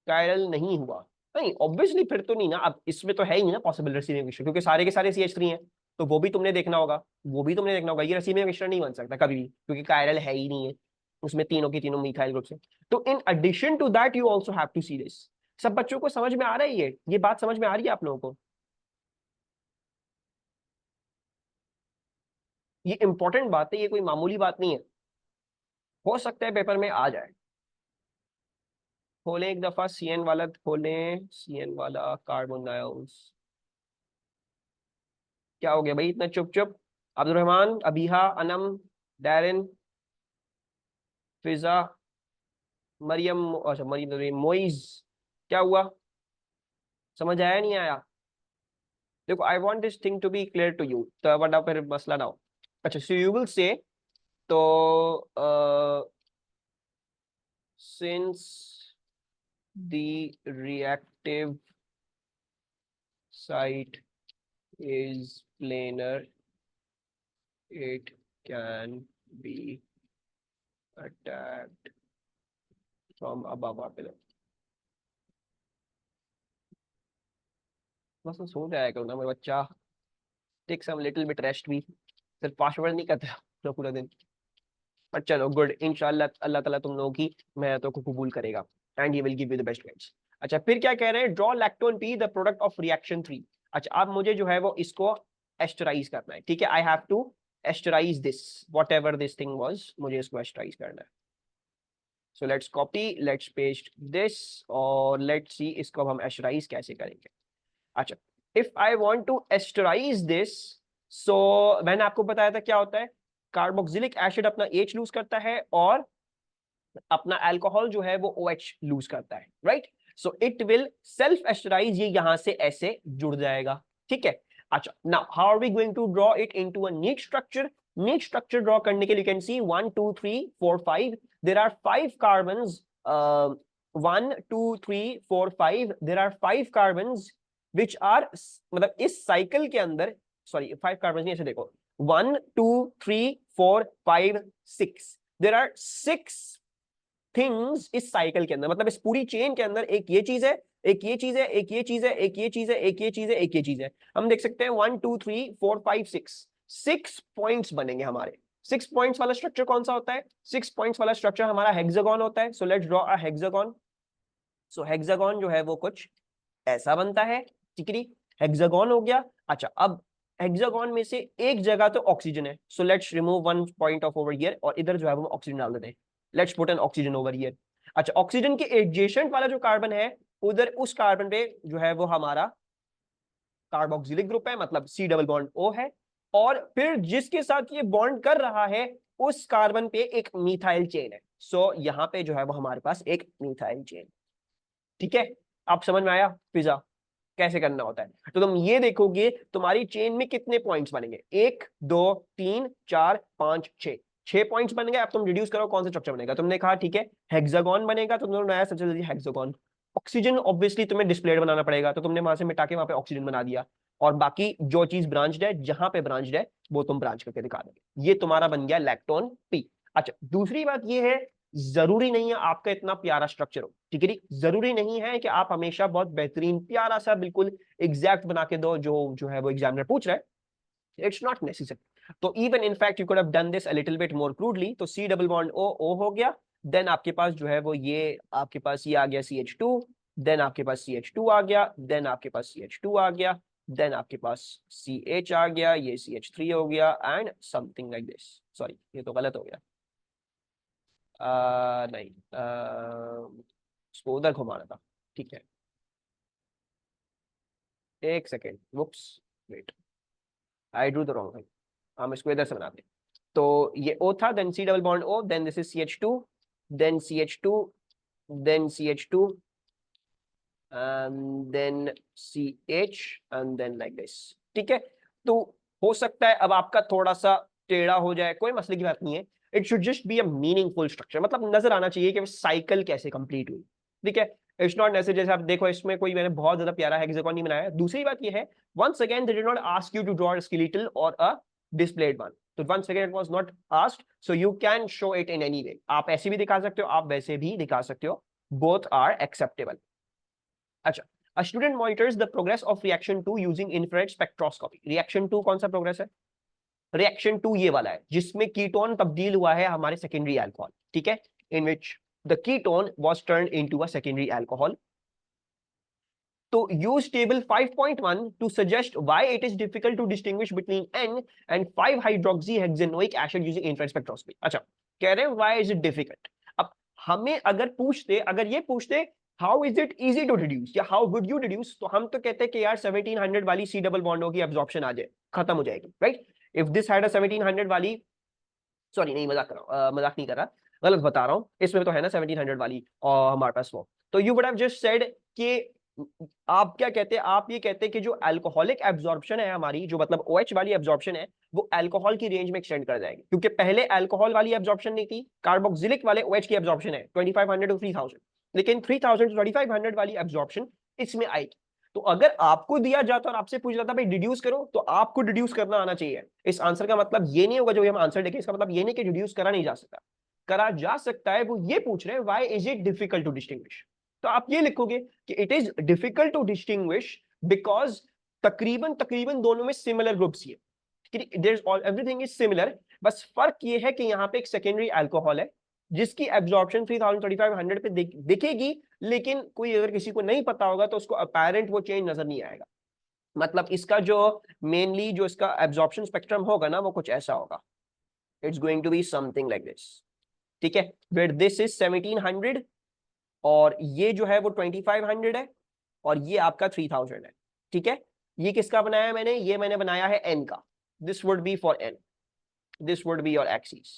कायरल नहीं हुआ, नहीं ऑब्वियसली फिर तो नहीं ना, अब इसमें तो है ही नहीं ना पॉसिबल रसीमिक मिक्सचर, क्योंकि सारे के सारे CH3 हैं, तो वो भी तुमने देखना होगा, वो भी तुमने देखना होगा, ये रसीमिक मिक्सचर नहीं बन सकता कभी भी, क्योंकि कायरल है ही नहीं है, उसमें तीनों की तीनों मिथाइल ग्रुप से। तो in addition to that you also have to see this. सब बच्चों को समझ में आ रहा है ये बात समझ में आ रही है आप लोगों को? ये इंपॉर्टेंट बात है, ये कोई मामूली बात नहीं है, हो सकता है पेपर में आ जाए। खोलें एक दफा CN वाला, खोलें CN वाला कार्बन डाइऑक्साइड। क्या हो गया भाई इतना चुप चुप? अब्दुल रहमान, अबीहा, अनम, डैरिन, फिजा, मरियम, अच्छा मरियम नहीं, मोइज, क्या हुआ, समझ आया नहीं आया? देखो I want this thing to be clear to you, तो बड़ा फिर मसला ना हो। अच्छा सो यू विल से, तो since the reactive site is planar, it can be attacked from above or below। बस सो जाया करो ना मेरे बच्चा, take some little bit rest भी, सिर्फ पासवर्ड नहीं करते रहो पूरा दिन। पर चलो गुड, इंशाल्लाह अल्लाह ताला तुम लोगों की मेहनतों को कबूल करेगा, and he will give you the best guides. अच्छा फिर क्या कह रहे हैं, draw lactone P the product of reaction 3। अच्छा अब मुझे जो है वो इसको एस्टराइज करना है, ठीक है, I have to esterify this, whatever this thing was, मुझे इसको एस्टराइज करना है। So let's copy, let's paste this, और लेट्स सी इसको अब हम एस्टराइज कैसे करेंगे। अच्छा if I want to esterify this, so मैंने आपको बताया था क्या होता है, कार्बोक्सिलिक एसिड अपना H लूज करता है और अपना अल्कोहल जो है वो OH लूज करता है, right. So it will self esterify, ये यहां से ऐसे जुड़ जाएगा, ठीक है। अच्छा now how are we going to draw it into a neat structure. Neat structure draw करने के लिए you can see 1 2 3 4 5, there are 5 carbons, 1 2 3 4 5, there are 5 carbons which are, मतलब इस साइकिल के अंदर, सॉरी 5 कार्बन्स नहीं, ऐसे देखो 1 2 3 4 5 6, देयर आर 6 थिंग्स इस साइकिल के अंदर, मतलब इस पूरी चेन के अंदर एक ये चीज है, एक ये चीज है, एक ये चीज है, एक ये चीज है, एक ये चीज है, एक ये चीज है। हम देख सकते हैं 1 2 3 4 5 6, 6 पॉइंट्स बनेंगे हमारे। 6 पॉइंट्स वाला स्ट्रक्चर कौन सा होता है, 6 पॉइंट्स वाला स्ट्रक्चर हमारा हेक्सागोन होता है। So let's draw a hexagon. So hexagon जो है वो कुछ ऐसा बनता है, ठीक है, हेक्सागोन हो गया। अच्छा अब हेक्सागोन में से एक जगह तो ऑक्सीजन है, so let's remove one point of over here, और इधर जो है वो ऑक्सीजन डाल देते हैं, let's put an oxygen over here. अच्छा ऑक्सीजन के एडजेसेंट वाला जो कार्बन है, उधर उस कार्बन पे जो है वो हमारा कार्बोक्सिलिक ग्रुप है, मतलब C डबल बॉन्ड O है, और फिर जिसके साथ ये बॉन्ड कर रहा है उस कार्बन पे एक मिथाइल चेन है। सो यहाँ पे जो है वो हमारे पास एक मिथाइल चेन, ठीक है। आप समझ में आया फिजा कैसे करना होता है? तो तुम ये देखोगे तुम्हारी चेन में कितने पॉइंट्स बनेंगे, 1 2 3 4 5 6, 6 पॉइंट्स बन गए। अब तुम रिड्यूस करो कौन सा स्ट्रक्चर बनेगा, तुमने कहा ठीक है हेक्सागोन बनेगा, तो तुमने बनाया सबसे जल्दी हेक्सागोन। ऑक्सीजन ऑब्वियसली तुम्हें डिस्प्लेड बनाना पड़ेगा, तो तुमने वहां से मिटा के वहां पे ऑक्सीजन बना दिया, और बाकी जो चीज ब्रांच्ड है, जहां पे ब्रांच्ड है वो तुम ब्रांच करके दिखा दोगे, ये तुम्हारा बन गया लैक्टोन पी। अच्छा दूसरी बात ये है, जरूरी नहीं है आपका इतना प्यारा स्ट्रक्चर हो, ठीक है, जरूरी नहीं है कि आप हमेशा बहुत बेहतरीन प्यारा सा बिल्कुल एग्जैक्ट बना के दो जो जो है वो एग्जामिनर पूछ रहा है, इट्स नॉट नेसेसरी। तो even in fact you could have done this a little bit more crudely. तो C डबल बॉन्ड O हो गया, देन आपके पास जो है वो ये आपके पास ये आ गया CH2, देन आपके पास CH2 आ गया, देन आपके पास CH2 आ गया, देन आपके पास CH आ गया, ये CH3 हो गया, and something like this. Sorry ये तो गलत हो गया, नहीं उसको उधर घुमाना था, ठीक है, एक second, whoops, wait, I drew the wrong thing, हम इसको इधर से बनाते हैं। तो ये O था, then C double bond O, then this is CH2, then CH2, then CH2, and then CH, and then like this, ठीक है। तो हो सकता है अब आपका थोड़ा सा टेढ़ा हो जाए, कोई मसले की बात नहीं है, it should just be a meaningful structure, मतलब नजर आना चाहिए कि साइकिल कैसे कंप्लीट हुई, ठीक है। इट्स नॉट नेसेसरी, जैसे आप देखो इसमें कोई मैंने बहुत ज्यादा प्यारा हेक्सागोन नहीं बनाया। दूसरी बात ये है, once again they did not ask you to draw a skeletal or a displayed one, तो once again it was not asked, so you can show it in any way। आप ऐसे भी दिखा सकते हो, आप वैसे भी दिखा सकते हो, both are acceptable। अच्छा a student monitors the progress of reaction 2 using infrared spectroscopy। reaction 2 कौन सा प्रोग्रेस है, रिएक्शन 2 ये वाला है जिसमें कीटोन तब्दील हुआ है हमारे सेकेंडरी अल्कोहल, ठीक है, in which the ketone was turned into a secondary alcohol. तो use table 5.1 to suggest why it is difficult to distinguish between N and 5 hydroxyhexanoic acid using infrared spectroscopy. अच्छा कह रहे हैं व्हाई इज इट डिफिकल्ट। अब हमें अगर पूछते, अगर ये पूछते how is it easy to reduce या हाउ वुड यू रिड्यूस, तो हम तो कहते हैं कि यार 1700 वाली C डबल बॉन्डों की एब्जॉर्प्शन आ जाए, खत्म हो जाएगी, right. If this had a 1700 वाली, सॉरी नहीं मजाक कर रहा हूं, मजाक नहीं कर रहा, गलत बता रहा हूँ, इसमें तो है ना 1700 वाली और हमारे पास वो। तो you would have just said कि आप क्या कहते हैं, आप ये कहते हैं कि जो अल्कोहलिक एब्जॉर्प्शन है हमारी, जो मतलब OH वाली एब्जॉर्प्शन है, वो अल्कोहल की रेंज में एक्सटेंड कर जाएगी, क्योंकि पहले अल्कोहल वाली एब्जॉर्प्शन नहीं थी, कार्बोक्सिलिक वाले OH की एब्जॉर्प्शन है 2500 टू 3000, लेकिन 3000 टू 2500 वाली एब्जॉर्प्शन इसमें आएगी। तो अगर आपको दिया जाता और आपसे पूछ जाता भाई डिड्यूस करो, तो आपको डिड्यूस करना आना चाहिए। इस आंसर का मतलब ये नहीं होगा जो हम आंसर देखें, इसका मतलब ये नहीं कि डिड्यूस करा नहीं जा सकता, करा जा सकता है। वो ये पूछ रहे हैं why is it difficult to distinguish. तो आप ये लिखोगे कि it is difficult to distinguish because तकरीबन तकरीबन दोनों में सिमिलर ग्रुप्स ही है, एवरीथिंग इज सिमिलर, बस फर्क ये है कि यहाँ पे एक सेकेंडरी अल्कोहल है जिसकी एब्जॉर्प्शन 3500 पे दिखेगी, लेकिन कोई अगर किसी को नहीं पता होगा तो उसको अपैरेंट वो चेंज नजर नहीं आएगा। मतलब इसका जो मेनली जो इसका एब्जॉर्प्शन स्पेक्ट्रम होगा ना, वो कुछ ऐसा होगा, it's going to be something like this. ठीक है, वेयर दिस इज 1700 और ये जो है वो 2500 है और ये आपका 3000 है। ठीक है, ये किसका बनाया है मैंने, ये मैंने बनाया है n का। This would be for n, this would be your axis.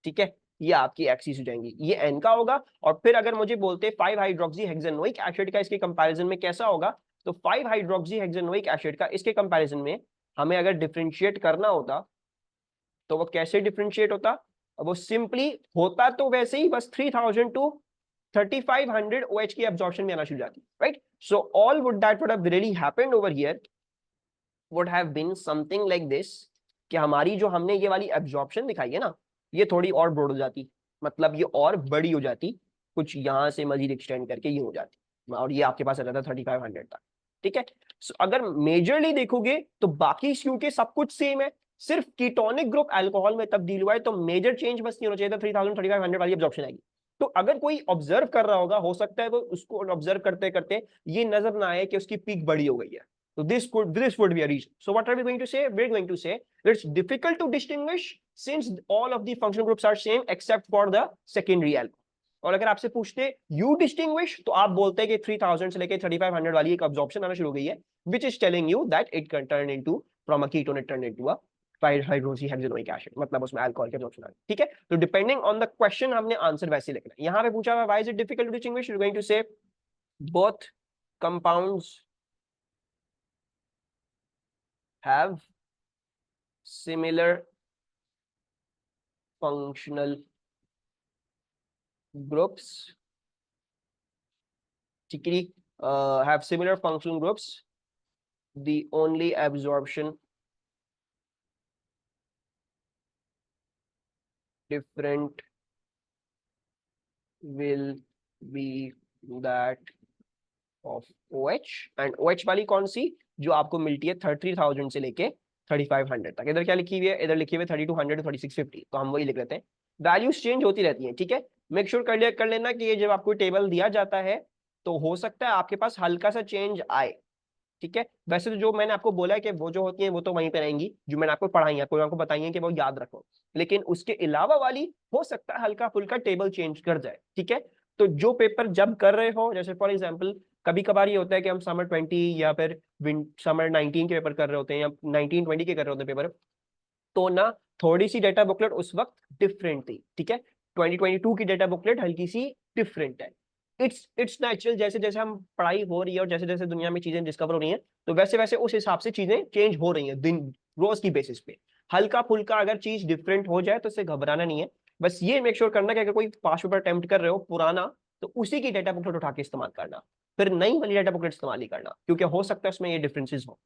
ठीक है, ये आपकी एक्सिस हो जाएंगी, ये n का होगा। और फिर अगर मुझे बोलते 5 हाइड्रोक्सी हेक्सेनोइक एसिड का इसके कंपैरिजन में कैसा होगा, तो 5 हाइड्रोक्सी हेक्सेनोइक एसिड का इसके कंपैरिजन में हमें अगर डिफरेंशिएट करना होता तो वो कैसे डिफरेंशिएट होता, वो सिंपली होता तो वैसे ही, बस 3000 टू 3500 OH की एब्जॉर्प्शन में आना शुरू जाती, right. So all would that would have really happened over here would have been something like this, कि हमारी जो हमने ये वाली एब्जॉर्प्शन दिखाई है ना, ये थोड़ी और ब्रॉड हो जाती, मतलब ये और बड़ी हो जाती, कुछ यहां से मजीद एक्सटेंड करके ये हो जाती, और ये आपके पास रहता 3500 तक। ठीक है, so, अगर मेजरली देखोगे तो बाकी क्योंकि सब कुछ सेम है, सिर्फ कीटोनिक ग्रुप अल्कोहल में तब्दील हुआ है, तो मेजर चेंज बस नहीं होना चाहिए था, 3000 3500 वाली एब्जॉर्प्शन आएगी। तो अगर कोई ऑब्जर्व कर रहा होगा, हो सकता है वो उसको ऑब्जर्व करते करते ये नजर ना आए कि उसकी पीक बड़ी हो गई है, so this would be a reason. So what are we going to say? We're going to say it's difficult to distinguish since all of the functional groups are same except for the secondary alcohol. और अगर आपसे पूछते you distinguish, तो आप बोलते हैं कि 3000 से लेके 3500 वाली एक absorption आना शुरू हो गई है, which is telling you that it can turn into from a ketone it turned into a 5 hydroxy hexanoic acid, मतलब उसमें अल्कोहल की absorption आ गई। ठीक है, तो डिपेंडिंग ऑन द क्वेश्चन हमने आंसर वैसे लिखना है। यहाँ पे पूछा हुआ why is it difficult to distinguish, you're going to say both compounds have similar functional groups, have similar functional groups, the only absorption different will be that of OH, and OH वाली कौन सी, जो आपको मिलती है 30,000 से लेके 3500 तक। इधर क्या लिखी हुई है, इधर लिखी हुई है 3200 to 3650, तो हम वही लिख लेते हैं। वैल्यूज चेंज होती रहती हैं, ठीक है, मेक श्योर कर लेना कि ये जब आपको टेबल दिया जाता है तो हो सकता है आपके पास हल्का सा चेंज आए। ठीक है, वैसे तो जो मैंने आपको बोला है कि वो जो होती है वो तो वहीं पे रहेंगी, जो मैंने आपको पढ़ाई है, आपको बताई है कि वो याद रखो, लेकिन उसके अलावा वाली हो सकता है हल्का फुल्का टेबल चेंज कर जाए। ठीक है, तो जो पेपर जब कर रहे हो, जैसे फॉर एग्जाम्पल कभी कभार ये होता है कि हम समर 20 या फिर समर 19 के पेपर कर रहे होते हैं, या 19-20 के कर रहे होते हैं पेपर, तो ना थोड़ी सी डेटा बुकलेट उस वक्त डिफरेंट थी। ठीक है, 2022 की डेटा बुकलेट हल्की सी डिफरेंट है। इट्स नेचुरल, जैसे जैसे हम पढ़ाई हो रही है और जैसे जैसे दुनिया में चीजें डिस्कवर हो रही हैं, तो वैसे वैसे उस हिसाब से चीजें चेंज हो रही हैं दिन रोज की बेसिस पे। हल्का फुल्का अगर चीज डिफरेंट हो जाए तो इससे घबराना नहीं है, बस ये मेक श्योर करना कि अगर कोई पास पेपर अटेम्प्ट कर रहे हो पुराना, तो उसी की डेटा बुकलेट उठा के इस्तेमाल करना, फिर नई वाली डेटा बुकलेट इस्तेमाल नहीं करना, क्योंकि हो सकता है उसमें ये डिफरेंसेस हो।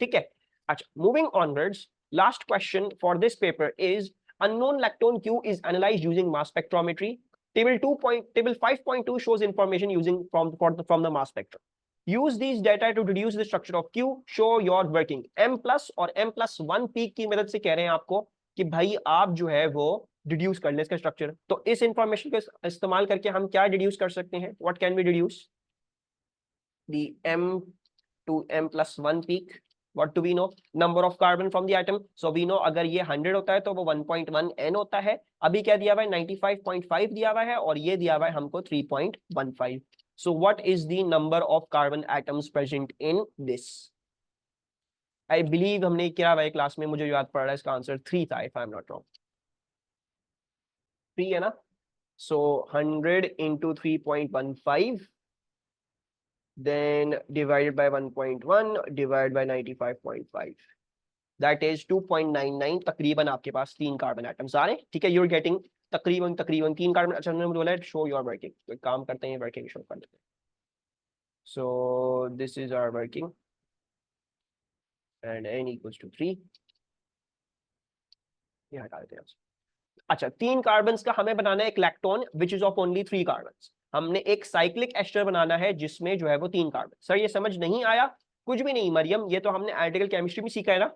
ठीक है, अच्छा, moving onwards, last question for this paper is unknown lactone Q is analyzed using mass spectrometry. Table 5.2 shows information using from the mass spectrum. Use these data to deduce the structure of Q. Show your working. M plus और M+1 peak की मदद से कह रहे हैं आपको कि भाई आप जो है वो डिड्यूस कर लें इसका स्ट्रक्चर। तो इस इंफॉर्मेशन को इस्तेमाल करके हम क्या डिड्यूस कर सकते हैं, what can we deduce, the M to M+1 peak. What do we know? Number of carbon from the atom. So we know अगर ये 100 होता है तो वो 1.1 N होता है। अभी क्या दिया हुआ है, 95.5 दिया हुआ है, और ये दिया हुआ है हमको 3.15. So what is the number of carbon atoms present in this? I believe हमने क्या भाई क्लास में, मुझे याद पड़ रहा है इसका आंसर 3 था, if I am not wrong. 3 है ना? सो 100 into 3.15 then divided by 1.1 divided by 95.5 that is 2.99। तकरीबन आपके पास 3 कार्बन एटम्स आ रहे हैं, ठीक है। यू आर गेटिंग तकरीबन 3 कार्बन। अच्छा उन्होंने मुझे बोला शो योर वर्किंग, तो एक काम करते हैं वर्किंग शो कर देते हैं। So this is our working एंड n equals to 3, ये हटा देते हैं। अच्छा 3 कार्बन का हमें बनाना है एक lactone which is of only 3 carbon. हमने एक साइक्लिक एस्टर बनाना है जिसमें जो है वो 3 कार्बन। सर ये समझ नहीं आया? कुछ भी नहीं मरियम, ये तो हमने एनालिटिकल केमिस्ट्री में सीखा है ना।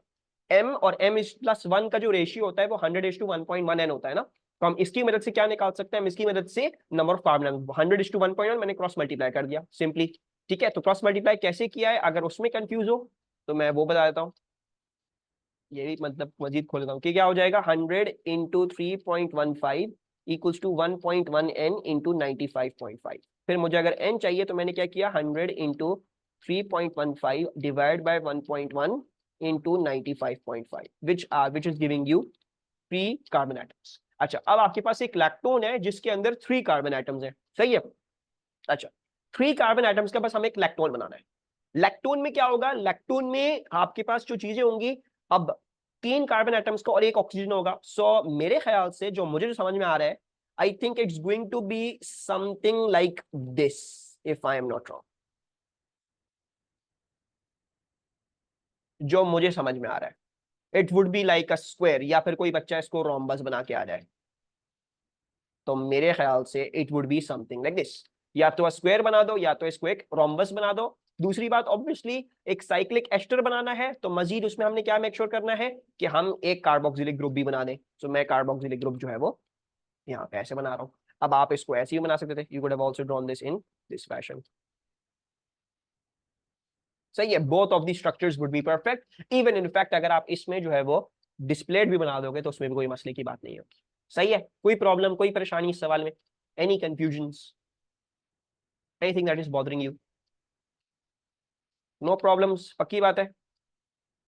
m और m+1 का जो रेशियो होता है वो 100:1.1n होता है ना। तो हम इसकी मदद से क्या निकाल सकते हैं? हम इसकी मदद से नंबर ऑफ कार्बन 100:1.1 मैंने क्रॉस मल्टीप्लाई कर दिया सिंपली, ठीक है। तो क्रॉस मल्टीप्लाई कैसे किया है, अगर उसमें कंफ्यूज हो तो मैं वो बता देता हूँ। ये भी मतलब मजीद खोल देता हूँ कि क्या हो जाएगा। 100 into 3.15 equals to 1.1n into 95.5। फिर मुझे अगर n चाहिए तो मैंने क्या किया, 100 into 3.15 divide by 1.1 into 95.5 which is giving you 3 carbon atoms. अच्छा अब आपके पास एक लैक्टोन है जिसके अंदर 3 कार्बन एटम्स है, सही है। अच्छा 3 कार्बन एटम्स का बस हमें एक लैक्टोन बनाना है। लैक्टोन में क्या होगा, लैक्टोन में आपके पास जो चीजें होंगी, अब 3 कार्बन एटम्स का और एक ऑक्सीजन होगा। सो मेरे ख्याल से जो समझ में आ रहा है, I think it's going to be something like this, if I am not wrong. जो मुझे समझ में आ रहा है it would be like a square, या फिर कोई बच्चा इसको रोम्बस बना के आ जाए, तो मेरे ख्याल से it would B something like this. या तो स्क्वायर बना दो या तो इसको एक रोम्बस बना दो। दूसरी बात ऑब्वियसली एक साइक्लिक एस्टर बनाना है तो मजीद उसमें हमने क्या मेक श्योर करना है कि हम एक कार्बोक्सिलिक ग्रुप भी बना दें। तो मैं कार्बोक्सिलिक ग्रुप जो है वो यहाँ पे ऐसे बना रहा हूँ। अब आप इसको ऐसे ही बना सकते थे, you could have also drawn this in this fashion. सही है, both of the structures would be perfect. Even in fact अगर आप इसमें जो है वो डिस्प्लेड भी बना दोगे तो उसमें भी कोई मसले की बात नहीं होगी। सही है, कोई प्रॉब्लम कोई परेशानी इस सवाल में? Any confusions, anything that is bothering you? No problems, पक्की बात है।